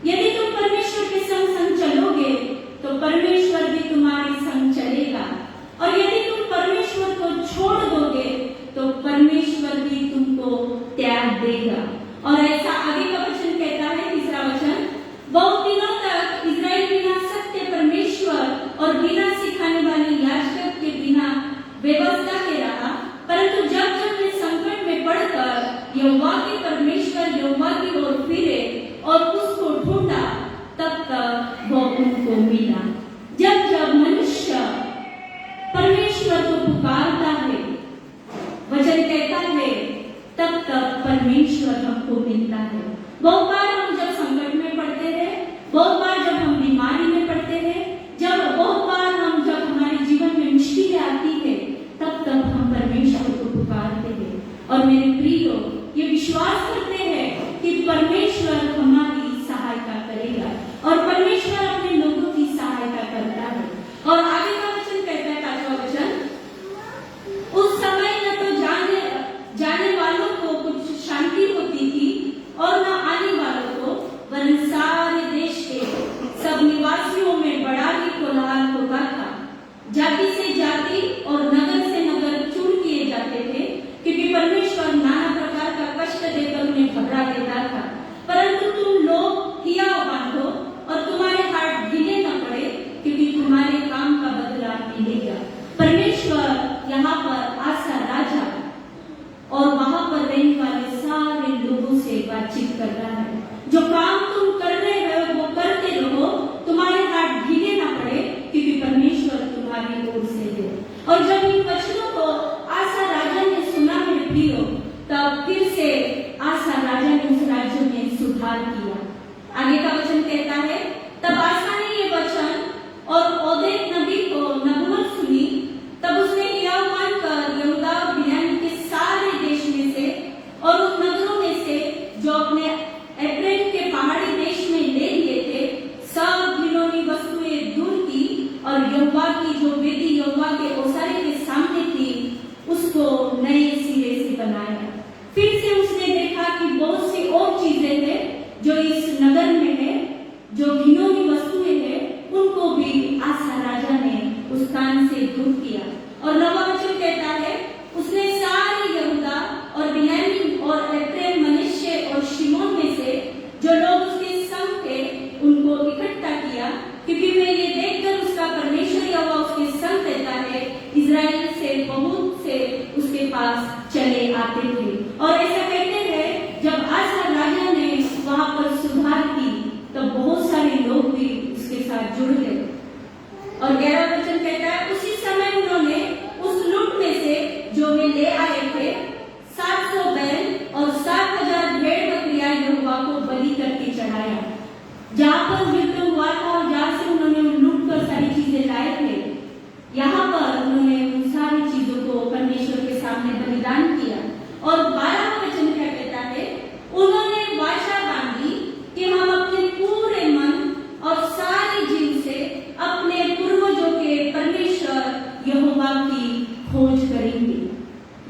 यदि तुम परमेश्वर के संग संग चलोगे तो परमेश्वर भी तुम्हारे संग चलेगा, और यदि तुम परमेश्वर को छोड़ दोगे तो परमेश्वर भी तुमको त्याग देगा। और ऐसा आगे का वचन कहता है, तीसरा वचन, बहुत दिनों तक इस्राएल बिना सत्य परमेश्वर और बिना सिखाने वाले याजक के बिना व्यवस्था के रहा, परंतु जब वे संकट में पड़कर यहोवा के परमेश्वर यहोवा की ओर फिरे और उसको ढूंढा, तब तक वो उनको मिला। जब मनुष्य परमेश्वर को पुकारता है, वचन कहता है, तब तक परमेश्वर हमको मिलता है। बहुत बार हम जब संकट में पड़ते हैं, बहुत बार जब हम बीमारी में पड़ते हैं, बहुत बार हम जब हमारे जीवन में मुश्किलें आती है, तब तक हम परमेश्वर को पुकारते हैं। और मेरे प्रियो, ये विश्वास करते हैं कि परमेश्वर हमारी सहायता करेगा और परमेश्वर अपने लोगों की सहायता करता है। और आगे का वचन कहता है, 5वां वचन, उस समय न तो जाने वालों को कुछ शांति होती थी और न आने वालों को, वरन सारे देश के सब निवासियों में बड़ा ही कोलाहल होता था। जाति से जाति और नगर से नगर चूर किए जाते थे, क्योंकि परमेश्वर नाना प्रकार का कष्ट देकर उन्हें घबरा देता था। परंतु तुम लोग हियाव बांधो और तुम्हारे हाथ ढीले न पड़े, क्योंकि तुम्हारे काम का बदला मिलेगा। परमेश्वर यहाँ पर आसा राजा और वहां पर रहने वाले सारे लोगों से बातचीत कर रहा है। जो काम तुम कर रहे हो वो करते रहो, तुम्हारे हाथ ढीले ना पड़े, क्योंकि परमेश्वर तुम्हारी ओर से है। और जब इन वचनों को आसा राजा ने सुना मेरे प्रियो, तब फिर से आसा राजा ने उस राज्य में सुधार किया। आगे का वचन कहता है, तब आसा ने ये वचन और ओदेद नबी को नबूवत सुनी, तब उसने हियाव मानकर यहूदा और बिन्यामीन के सारे देश में से और उन नगरों में से जो अपने एफ्राइम के पहाड़ी देश में ले लिए थे, सब घिनौनी वस्तुएं दूर की और यहोवा की जो वेदी यहोवा के ओसारे के सामने थी, उसको नए सिरे से बनाया। फिर से उसने देखा कि बहुत सी और चीजें हैं जो इस नगर में है, जो घिनौनी वस्तुएं हैं, उनको भी आसा राजा ने उस स्थान से दूर किया। और 9वां वचन कहता है, उसने सारे यहूदा और बिन्यामीन और एफ्रेम, मनश्शे और शिमोन में से जो लोग उसके संग थे उनको इकट्ठा किया, क्योंकि वे ये देखकर उसका परमेश्वर यहोवा उसके संग रहता है, इजराइल से बहुत से उसके पास चले आते थे। और ऐसा कहते हैं, जब आसा राजा ने वहां पर सुधार की तब बहुत सारे लोग भी उसके साथ जुड़ गए। और 11वां वचन कहता है, उसी समय उन्होंने उस लूट में से जो वे ले आए थे 700 बैल और 7,000 भेड़ बकरियां यहोवा को बलि करके चढ़ाया। जहां पर युद्ध हुआ था और जहां से उन्होंने लूट कर सारी चीजें लाए थे, यहाँ पर उन्होंने उन सारी चीजों को परमेश्वर के सामने बलिदान किया। और 12वां वचन क्या कहता है, उन्होंने वाचा बांधी कि हम अपने पूरे मन और सारे जीव से अपने पूर्वजों के परमेश्वर यहोवा की खोज करेंगे।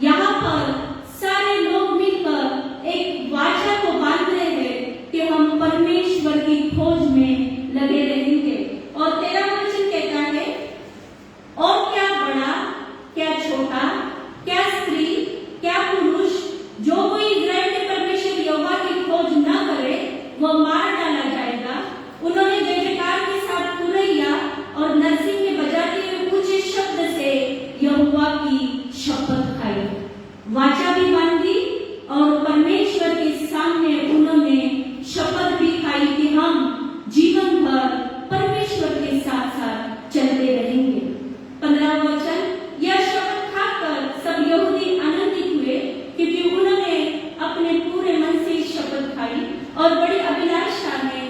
यहाँ पर सारे लोग मिलकर एक वाचा को बांध रहे हैं कि हम परमेश्वर की खोज में लगे रहेंगे। और 13वां वचन कहता है, और क्या बड़ा क्या छोटा, क्या स्त्री क्या पुरुष, जो कोई इस्राएल के परमेश्वर यहोवा की खोज न करे वह मार डाला जाएगा। उन्होंने जय जयकार के साथ तुरैया और नरसिंह बजाते हुए ऊंचे शब्द से यहोवा की शपथ खाई, वाचा भी बांधी और परमेश्वर के सामने उन्होंने शपथ भी खाई कि हम जीवन भर परमेश्वर के साथ साथ चलते रहेंगे। 15वां वचन, यह शपथ खाकर सब यहूदी आनंदित हुए, क्योंकि उन्होंने अपने पूरे मन से शपथ खाई और बड़ी अभिलाषा में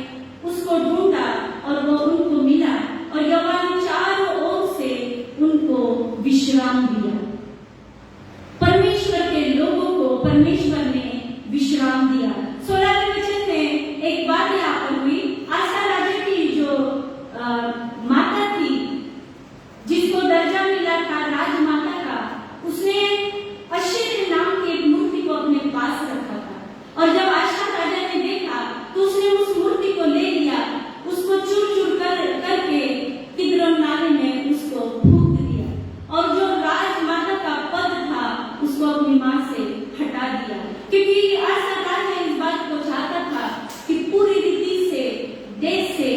उसको ढूंढा और वो उनको मिला, और यहोवा ने चारों ओर से उनको विश्राम दिया। परमेश्वर के लोगों को परमेश्वर ने विश्राम दिया। 16वें वचन में एक बात यहाँ पर हुई, आसा राजा की जो माता थी, जिसको दर्जा मिला था राजमाता का, उसने अशेर नाम की एक मूर्ति को अपने पास रखा था। और जब आशा राजा ने देखा तो उसने उस मूर्ति को ले लिया, उसको चूर चूर करके किद्रोन नाले में उसको फूंक दिया, और जो राजमाता का पद था उसको अपनी मां से हटा दिया, क्योंकि आशा राजा इस बात को चाहता था कि पूरी रीति से देश से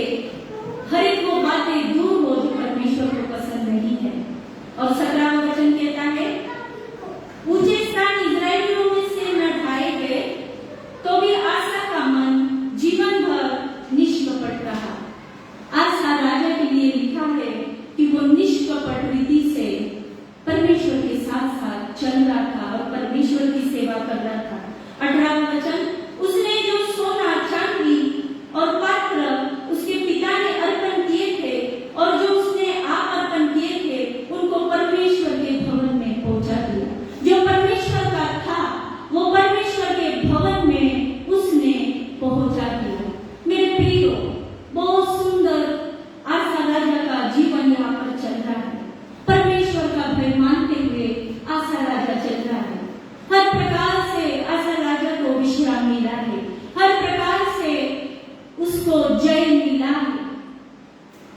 हर एक वो बातें दूर हो जो परमेश्वर को पसंद नहीं है। और 17वां वचन कहता है, ऊंचे स्थान इजराइलियों में से न ढाए गए तो भी आसा का मन जीवन भर निष्कपट रहा। आसा राजा के लिए लिखा है कि वो निष्कपट रीति से परमेश्वर के साथ साथ चल रहा था और परमेश्वर की सेवा कर रहा था। 18वां वचन, उसने जो सोना चांदी और पात्र उसके पिता ने अर्पण किए थे और जो उसने आप अर्पण किए थे उनको परमेश्वर के भवन में पहुंचा दिया। जो परमेश्वर का था वो परमेश्वर के भवन में उसने पहुंचा दिया। मेरे प्रियो, बहुत सुंदर आसा राजा का जीवन यहाँ पर चल रहा है। परमेश्वर का भय मानते हुए आसा राजा चल रहा है। हर प्रकार से आसा राजा को विश्राम मिला है, हर प्रकार से उसको जय मिला है।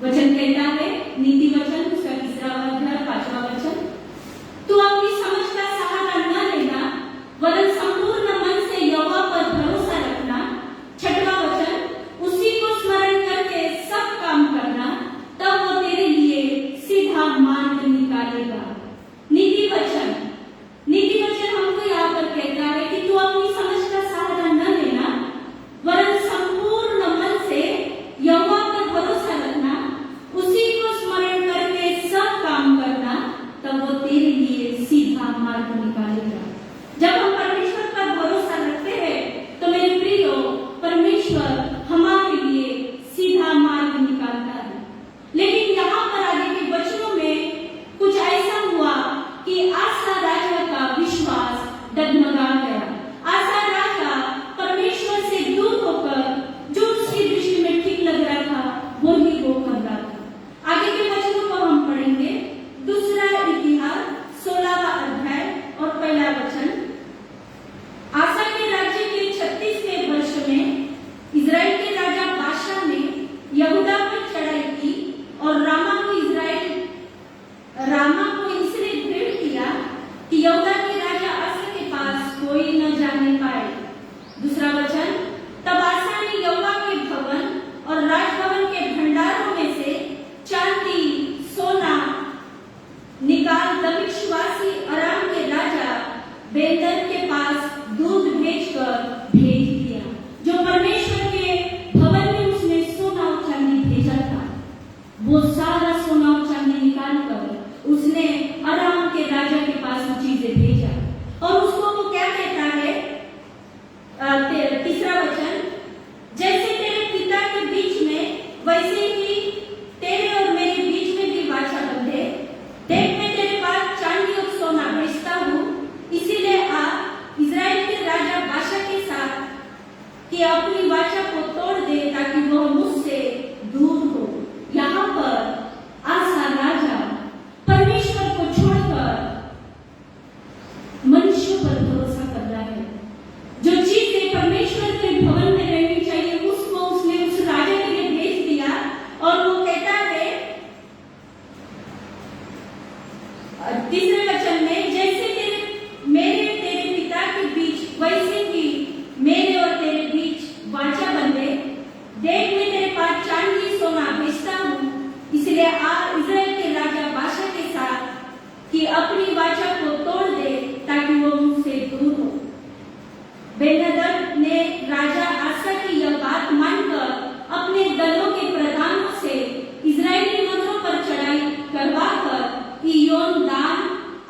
वचन कहता है, नीति वचन उसका 3वां अध्याय 5वां वचन, तू अपनी समझ का सहारा न लेना, वरन संपूर्ण मन से यहोवा पर भरोसा रखना। 6वां वचन, उसी को स्मरण करके सब काम करना, तब वो तेरे लिए सीधा मार्ग निकालेगा। नीति वचन हमको यहाँ पर कहता है कि तू अपनी समझ का सहारा न लेना, वरन संपूर्ण मन से यहोवा पर भरोसा रखना, उसी को स्मरण करके सब काम करना, तब वो तेरे लिए सीधा मार्ग निकालेगा। जब हम परमेश्वर पर भरोसा रखते हैं तो मेरे प्रियो, परमेश्वर हमारे लिए सीधा मार्ग निकालता है। लेकिन यहाँ पर आगे के वचनों में कुछ ऐसा हुआ कि आसा राजा का विश्वास डगमगा गया। आसा राजा परमेश्वर से दूर होकर जो उसकी दृष्टि में ठीक लग रहा था वो ही वो कर रहा था। आगे के वचनों को हम पढ़ेंगे। दूसरा इतिहास 16वां अध्याय और 1वां वचन, दमिश्कवासी अराम के राजा बेंदर के पास दूध भेजकर भेज दिया। जो परमेश्वर के भवन में उसने सोना और चांदी भेजा था, वो सारा सोना और चांदी निकाल कर उसने अराम के राजा के पास वो चीजें भेजा। और उसको वो क्या कहता है, तीसरा वचन, जैसे तेरे पिता के बीच में वैसे ही तेरे और मेरे बीच में भी वाचा बंधे। देख, मैं तेरे पास चांदी और सोना भेजता हूँ, इसीलिए आप इजराइल के राजा बाशा के साथ कि अपनी वाचा को तोड़ दे ताकि वह मुझसे दूर हो। यहाँ पर आसा राजा परमेश्वर को छोड़कर मनुष्य पर भरोसा कर रहा है। जो चीजें परमेश्वर के भवन में रहनी चाहिए उसको उसने उस राजा के लिए भेज दिया। और वो कहता है तीसरे वचन में, जैसे तेरे पिता के बीच वैसे ही मेरे और तेरे बीच वाचा बंधे। देख, मैं तेरे पास चांदी सोना भेजता हूँ, इसलिए आप इजराइल के राजा बाशा के साथ कि अपनी वाचा को तोड़ दे ताकि वो मुझसे दूर हो। बेनहदद ने राजा आसा की यह बात मानकर अपने दलों के प्रधानों से इजरायली नगरों पर चढ़ाई करवाकर इयोन, दान,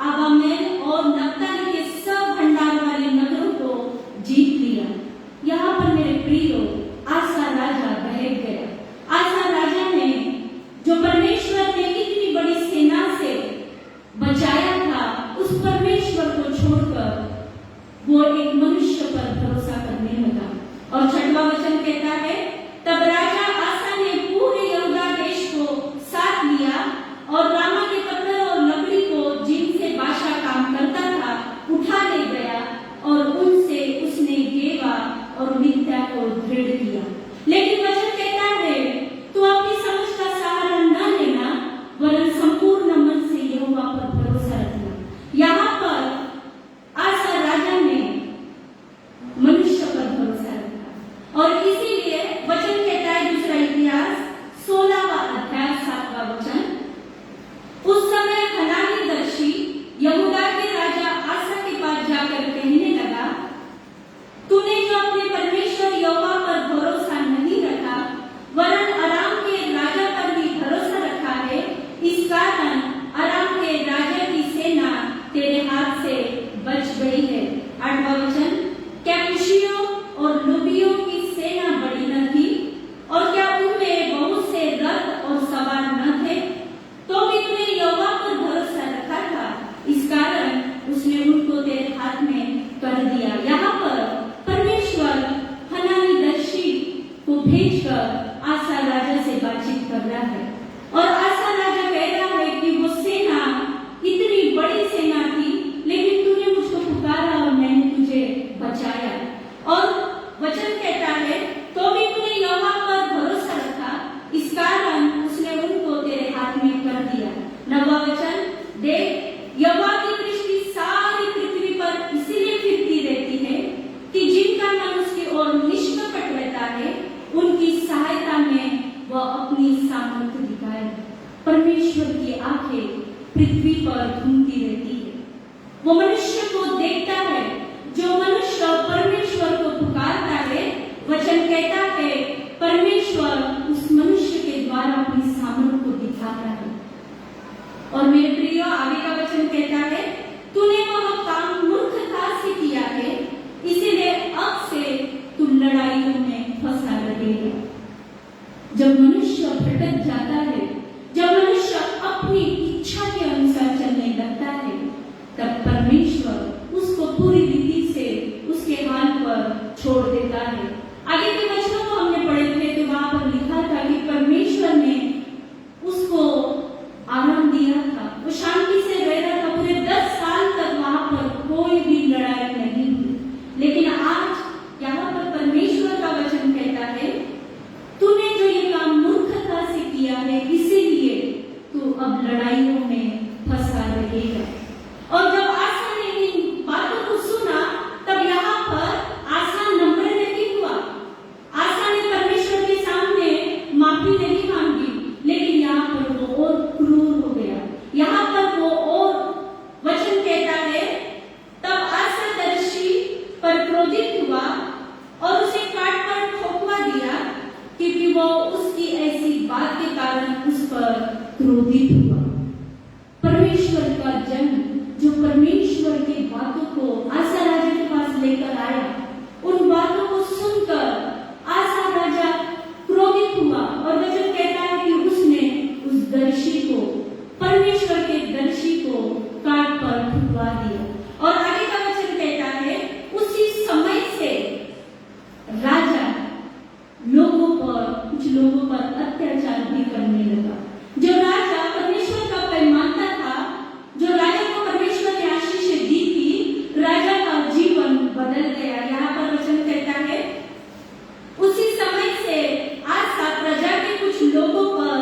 आबामेल और नप्ताली के सब भंडार वाले नगरों को जीत लिया। यहाँ पर मेरे प्रियो, आसा राजा बहक गया। आसा राजा ने, जो परमेश्वर ने इतनी बड़ी सेना से बचाया था, उस परमेश्वर को छोड़कर वो एक मनुष्य पर भरोसा करने लगा। और 6वां वचन कहता है, तब राजा आसा ने पूरे यहूदा देश को साथ लिया और रामा के पत्थर और लकड़ी को जिनसे बादशाह काम करता था उठा ले गया और उनसे उसने गेवा और मिथ्या को दृढ़ किया। लेकिन वचन कहता है, तू अपनी समझ का सहारा न लेना, वरन संपूर्ण मन से यहोवा पर भरोसा रखना। यहाँ पर आसा राजा ने मनुष्य पर भरोसा रखा और इसीलिए वचन कहता है, दूसरा इतिहास 16वां अध्याय 7वां वचन, उस समय हनानी दर्शी यहूदा के राजा आसा के पास जाकर कहने लगा, तूने जो अपने परमेश्वर यहोवा पर भरोसा नहीं रखा वरन अराम के राजा पर भी भरोसा रखा है, इस कारण अराम के राजा की सेना तेरे हाथ से बच गई है। 8वां वचन, क्या कुशियों और लुबियों की सेना बड़ी न थी और क्या उनमें बहुत से रथ और सवार न थे? तो भी तूने यहोवा पर भरोसा रखा था, इस कारण उसने उनको तेरे हाथ में कर दिया। यहाँ पर परमेश्वर हनानी दर्शी को भेजकर आसा राजा से बातचीत कर रहा है और आसा राजा कह रहा है कि वो सेना इतनी बड़ी सेना थी, लेकिन तूने मुझको पुकारा और मैंने तुझे बचाया। और वचन कहता है, तो भी तूने यहोवा पर भरोसा रखा, इस कारण उसने उनको तेरे हाथ में कर दिया। 9वां वचन, देख, यहोवा की दृष्टि सारी पृथ्वी पर इसीलिए फिरती रहती है कि जिनका मन उसकी ओर निष्कपट रहता है, उनकी सहायता में वह अपनी सामर्थ्य दिखाए। परमेश्वर की आंखें पृथ्वी पर घूमती रहती है, वो मनुष्य को देखता है। जो मनुष्य परमेश्वर को पुकारता है, वचन कहता है, परमेश्वर उस मनुष्य के द्वारा अपनी सामर्थ्य को दिखाता है। और मेरे प्रियो, आगे का वचन कहता है, तूने वह काम मूर्खता से किया है, इसीलिए अब से तू लड़ाइयों में फंसा रहेगा। जब मनुष्य भटक जाता है, जब मनुष्य अपनी इच्छा के अनुसार चलने लगता है, तब परमेश्वर उसको पूरी रीति से उसके हाल पर छोड़ देता है। आगे के वचनों को हमने पढ़े थे तो वहां पर लिखा था कि परमेश्वर ने उसको आराम दिया था, वो शांति से रह रहा था। पूरे 10 साल तक वहां पर कोई भी लड़ाई नहीं हुई। लेकिन आज यहाँ पर परमेश्वर का वचन कहता है, तूने जो ये काम मूर्खता से किया है, दुआ दिया। और आगे का वचन कहता है उसी समय से राजा कुछ लोगों पर अत्याचार भी करने लगा। जो राजा परमेश्वर का प्रेम मानता था, जो राजा को परमेश्वर ने आशीष दी थी, राजा का जीवन बदल गया। यहाँ पर वचन कहता है उसी समय से आसा प्रजा के कुछ लोगों पर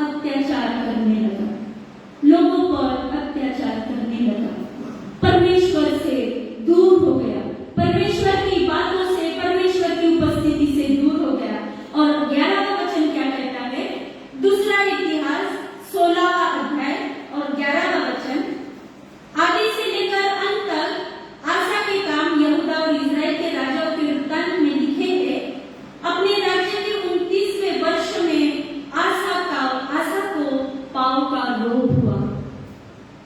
अत्याचार करने लगा, लोगों पर अत्याचार करने लगा, परमेश्वर से दूर हो गया, परमेश्वर की बातों से, परमेश्वर की उपस्थिति से दूर हो गया। और 11वां वचन क्या कहता है? दूसरा इतिहास 16वां अध्याय और 11वां वचन, आदि से लेकर अंत तक आसा के काम यहूदा और इस्राएल के राजाओं के वृत्तांत में लिखे हैं। अपने राज्य के 29वें वर्ष में आसा को पाँव का रोग हुआ।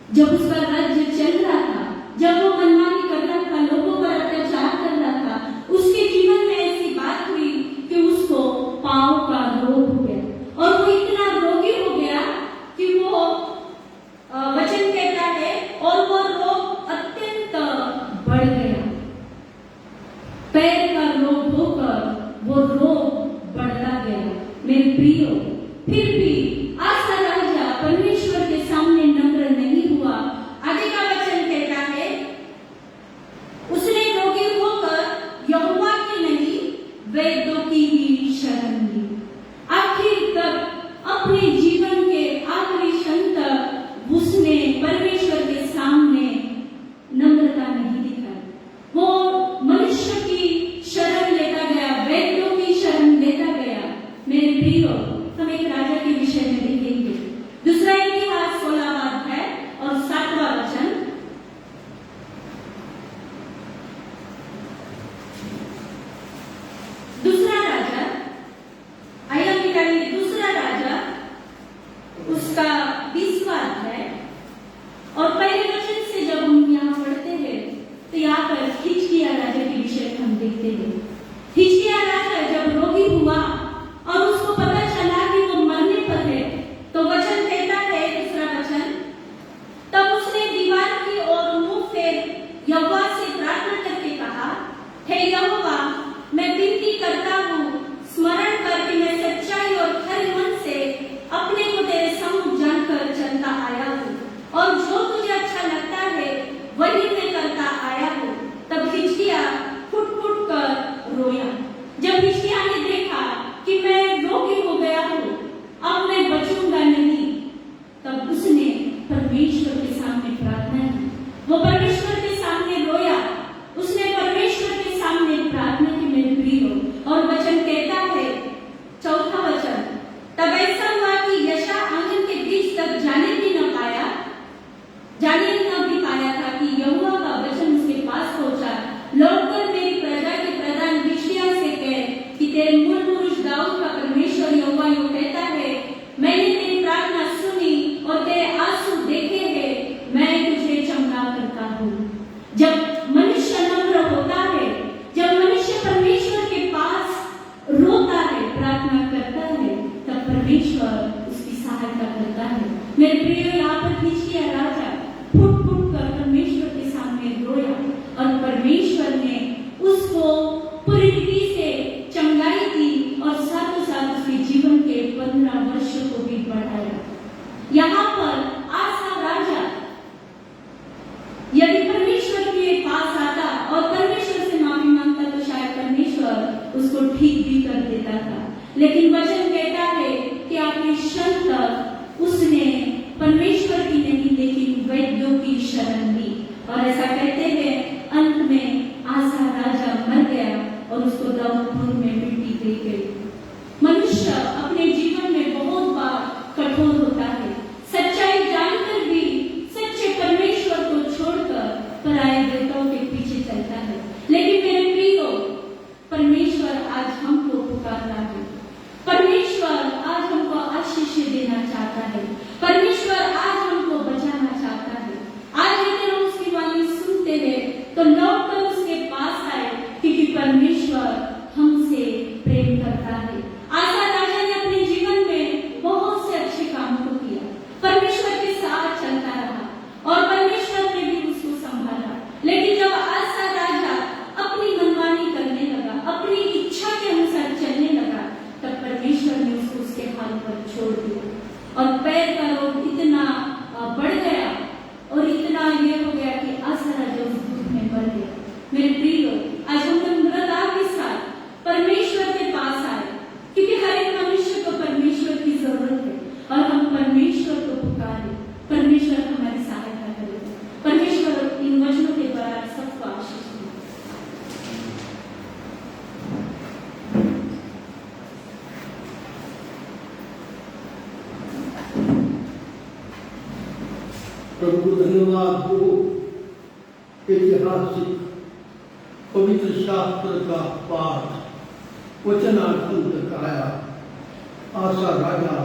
जब उसका राज्य चल रहा था, जब वो मनमानी कर रहा था, लोगों पर अत्याचार कर रहा था, उसके जीवन में ऐसी बात हुई कि उसको पाँव का रोग हो गया। और वो इतना रोगी हो गया कि वो वचन कहता है और वो रोग अत्यंत बढ़ गया। पैर का रोग होकर वो रोग बढ़ता गया। मेरे प्रियो, फिर भी आसा राजा परमेश्वर के सामने नम्र नहीं हुआ। आगे का वचन कहता है उसने रोगी होकर यहोवा की नहीं वैद्यों की ही शरण ली। आखिर तक अपने जीवन के आखिरी क्षण तक उसने परमेश्वर के सामने नम्रता नहीं दिखाई। वो मनुष्य की शरण लेता गया, वैद्यों की शरण लेता गया। मेरे प्रियो, हम एक राजा के विषय में देखेंगे। दूसरा इतिहास 16वां अध्याय और 7वां वचन, दूसरा राजा, आइए हम निकालेंगे दूसरा राजा उसका 20वां अध्याय और पहले वचन से जब हम यहाँ पढ़ते हैं तो यहाँ पर हिजकिय्याह राजा के विषय हम देखते हैं। हिजकिय्याह राजा जब रोगी हुआ और उसको पता चला कि वो मरने पर है, तो वचन कहता है दूसरा वचन, तब उसने दीवार की ओर मुंह फेर यहोवा से प्रार्थना करके कहा, हे यहोवा, मैं विनती करता हूँ, स्मरण कर कि मैं सच्चाई और खरे मन से अपने को तेरे सम्मुख जानकर चलता आया हूँ और जो तुझे अच्छा लगता है वही मैं करता आया हूँ। तब हिजकिय्याह फुट-फुट कर रोया। जब हिजकिय्याह ने देखा कि मैं रोगी हो गया हूँ, अब मैं बचूंगा नहीं, तब उसने परमेश्वर के सामने प्रार्थना की। वो परमेश्वर के सामने रोया, उसने परमेश्वर के सामने प्रार्थना की। मेरे प्रियो, और वचन कहता है चौथा वचन, तब ऐसा हुआ कि यशा आंगन के बीच तक जाने भी न पाया था कि यहोवा का वचन उसके पास पहुंचा, लौटकर मेरी प्रजा के प्रधान हिजकिय्याह से कह कि तेरे मूल पुरुष दाऊद का परमेश्वर यहोवा यूं कहता है, मैंने तेरी प्रार्थना सुनी और तेरे आंसू देखे हैं, मैं तुझे चंगा करता हूँ। जब मनुष्य नम्र होता है, जब मनुष्य परमेश्वर के पास रोता है, प्रार्थना करता है, तब परमेश्वर उसकी सहायता करता है। मेरे प्रियो, यहाँ पर हिजकिय्याह राजा फुट-फुट कर परमेश्वर के सामने रोया और परमेश्वर ने उसको पूरी रीति से चंगाई दी और साथों साथ उसके जीवन के 15 वर्ष को भी बढ़ाया। यहाँ पर आसा राजा यदि परमेश्वर के पास आता और परमेश्वर से माफी मांगता तो शायद परमेश्वर उसको ठीक भी कर देता था, लेकिन वचन कहता है कि आखिरी क्षण तक उसने परमेश्वर की नहीं लेकिन वैद्यों की शरण ली। और ऐसा कहते हैं अंत में आसा राजा मर गया और उसको दाऊदपुर में मिट्टी दी गई। मनुष्य अपने जीवन में बहुत बार कठोर होता है, सच्चाई जानकर भी सच्चे परमेश्वर को छोड़कर पराये देवताओं के पीछे चलता है। लेकिन मेरे प्रियो, परमेश्वर आज हमको पुकार रहा है, परमेश्वर आज हमको आशीष देना चाहता है, परमेश्वर आज हमको बचाना चाहता है। आज यदि हम उसकी वाणी सुनते हैं प्रभु को धन्यवाद हो। ऐतिहासिक पवित्र शास्त्र का पाठ वचनांत तक आया। आशा राजा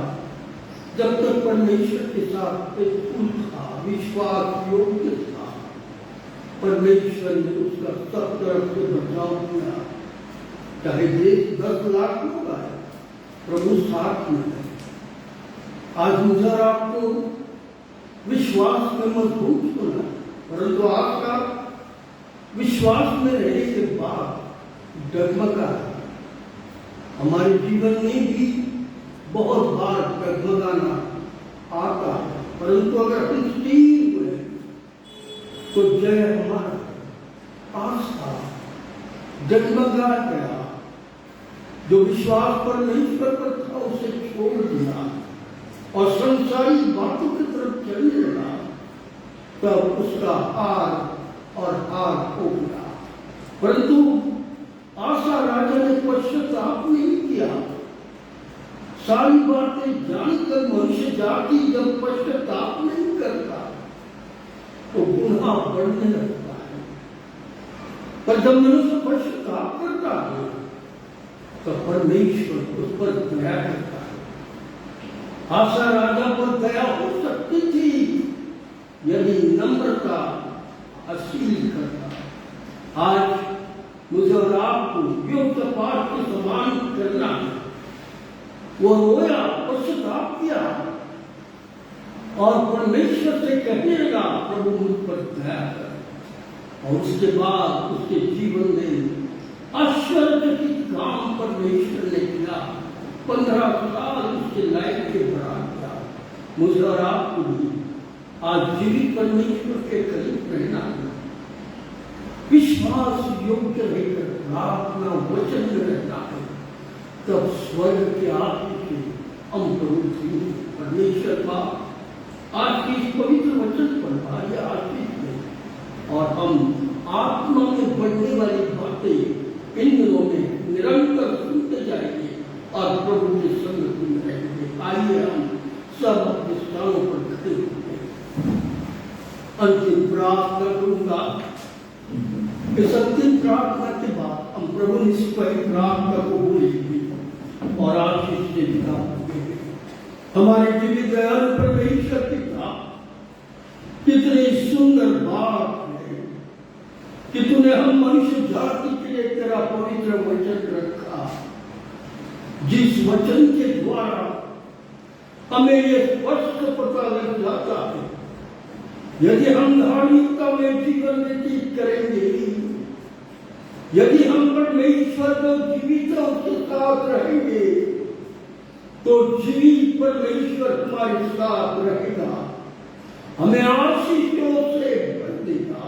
जब तक परमेश्वर के साथ एकजुट था, विश्वास योग्य था, परमेश्वर ने उसका सब तरफ से बचाव किया। चाहे देश 10 लाख लोग आए, प्रभु साथ में है। आज मुझे और आपको विश्वास में मजबूत होना, परंतु आपका विश्वास में रहने के बाद डगमगा। हमारे जीवन में भी बहुत बार डगमगाना आता है, परंतु अगर हम स्थिर हुए तो जय हमारा। आस्था डगमगा गया, जो विश्वास परमेश्वर पर था उसे छोड़ दिया और संसारी बातों की तरफ चलने लगा, तब उसका हार और हार हो गया। परंतु आशा राजा ने पश्चाताप नहीं किया। सारी बातें जानकर मनुष्य जाति जब पश्चाताप नहीं करता तो गुनाह बढ़ने लगता है, पर जब मनुष्य पश्चाताप करता है तो परमेश्वर उस पर दया करता है। आशा राजा पर दया हो सकती थी यदि नम्रता असील करता। आज मुझे और आपको योगपाठ के समान करना है। वो रोया, पश्चाताप किया और परमेश्वर से कहने लगा, प्रभु मुझ पर दया कर। और उसके बाद उसके जीवन में आश्चर्यचकित काम परमेश्वर ने किया। 15 साल उसके लाइफ के बढ़ा दिया। मुझे और आपको भी आज जीवित परमेश्वर के करीब रहना है, विश्वास योग्य रहकर प्रार्थना वचन में रहना है, तब स्वर्ग के आत्मा से हम प्रभु परमेश्वर का आज की इस पवित्र वचन पर भारी आशीष में और हम आत्मा में बढ़ने वाली बातें इन दिनों में निरंतर सुनते जाएंगे और प्रभु के संग में रहेंगे। आइए हम सब अपने स्थानों पर खड़े होंगे। अंतिम प्रार्थना करूंगा। इस अंतिम प्रार्थना के बाद हम प्रभु निष्पय प्रार्थना को बोलेंगे और आशीष से विदा होंगे। हमारे जीवित दयालु परमेश्वर पिता, कितनी सुंदर बात है कि तूने हम मनुष्य जाति के लिए तेरा पवित्र वचन रखा, जिस वचन के द्वारा हमें ये स्पष्ट पता लग जाता है यदि हम धार्मिकता में जीवन व्यतीत करेंगे, यदि हम परमेश्वर को जीवित उसके साथ रहेंगे, तो जीवित परमेश्वर हमारे साथ रहेगा, हमें आशीषों से भर देगा।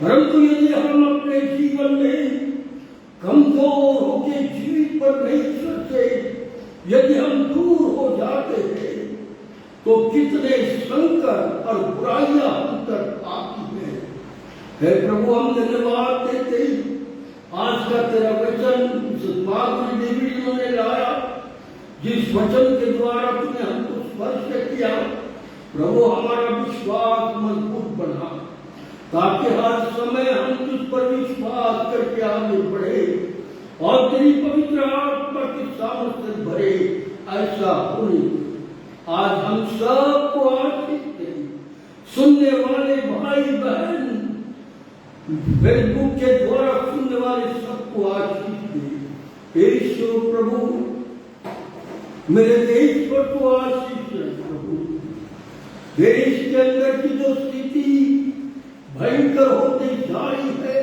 परंतु यदि हम अपने जीवन में कमजोर होकर जीवित परमेश्वर से यदि हम दूर हो जाते हैं, तो कितने संकट और बुराइयां हम तक आती हैं। हे प्रभु, हम धन्यवाद देते आज का तेरा वचन डेविड ने लाया, जिस वचन के द्वारा तूने हमको स्पर्श किया। प्रभु, हमारा विश्वास मजबूत बना, ताकि हर समय हम तुझ पर विश्वास करके आगे बढ़े और तेरी पवित्र आत्मा की सामर्थ्य से भरे। ऐसा होने आज हम सबको आशीष दें। सुनने वाले भाई बहन, फेसबुक के द्वारा सुनने वाले सबको आशीष दें। यीशु प्रभु, मेरे देश पर तो आशीष है प्रभु। देश के अंदर की जो स्थिति भयंकर होती जा रही है,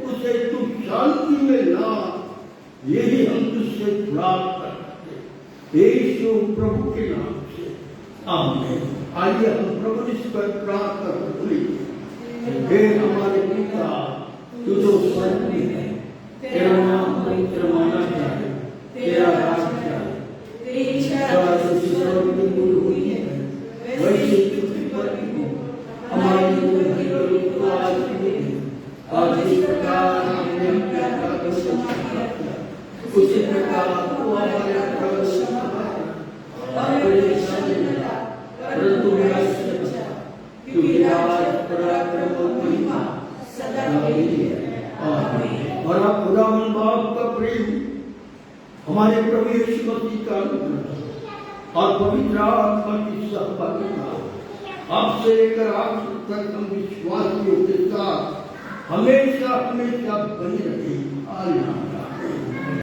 उसे तू शांति में ला, यही हम तुझसे प्राप्त करते हैं यीशु प्रभु के नाम से, आमीन। आइए हम प्रभु इस पर प्रार्थना करें। हे हमारे पिता, तू जो स्वर्ग में है, तेरा नाम पवित्र माना जाए, तेरा राज्य आए, तेरी इच्छा स्वर्ग में पूरी हुई है, वैसे पृथ्वी पर भी हो। हमारी जीवन की जरूरत को आज दे, और जिस प्रकार हमने अपने अपराध को क्षमा किया, उसी प्रकार तू हमारे अपराध को क्षमा कर और परेशानी न ला, परंतु हमारी सच्चा हमारा खुदावन बाप का प्रेम, हमारे प्रभु यीशु मसीह का अनुग्रह और पवित्र आत्मा की सहभागिता आपसे लेकर आप तक हम विश्वासियों के साथ हमेशा हमेशा बनी रहे। आमीन।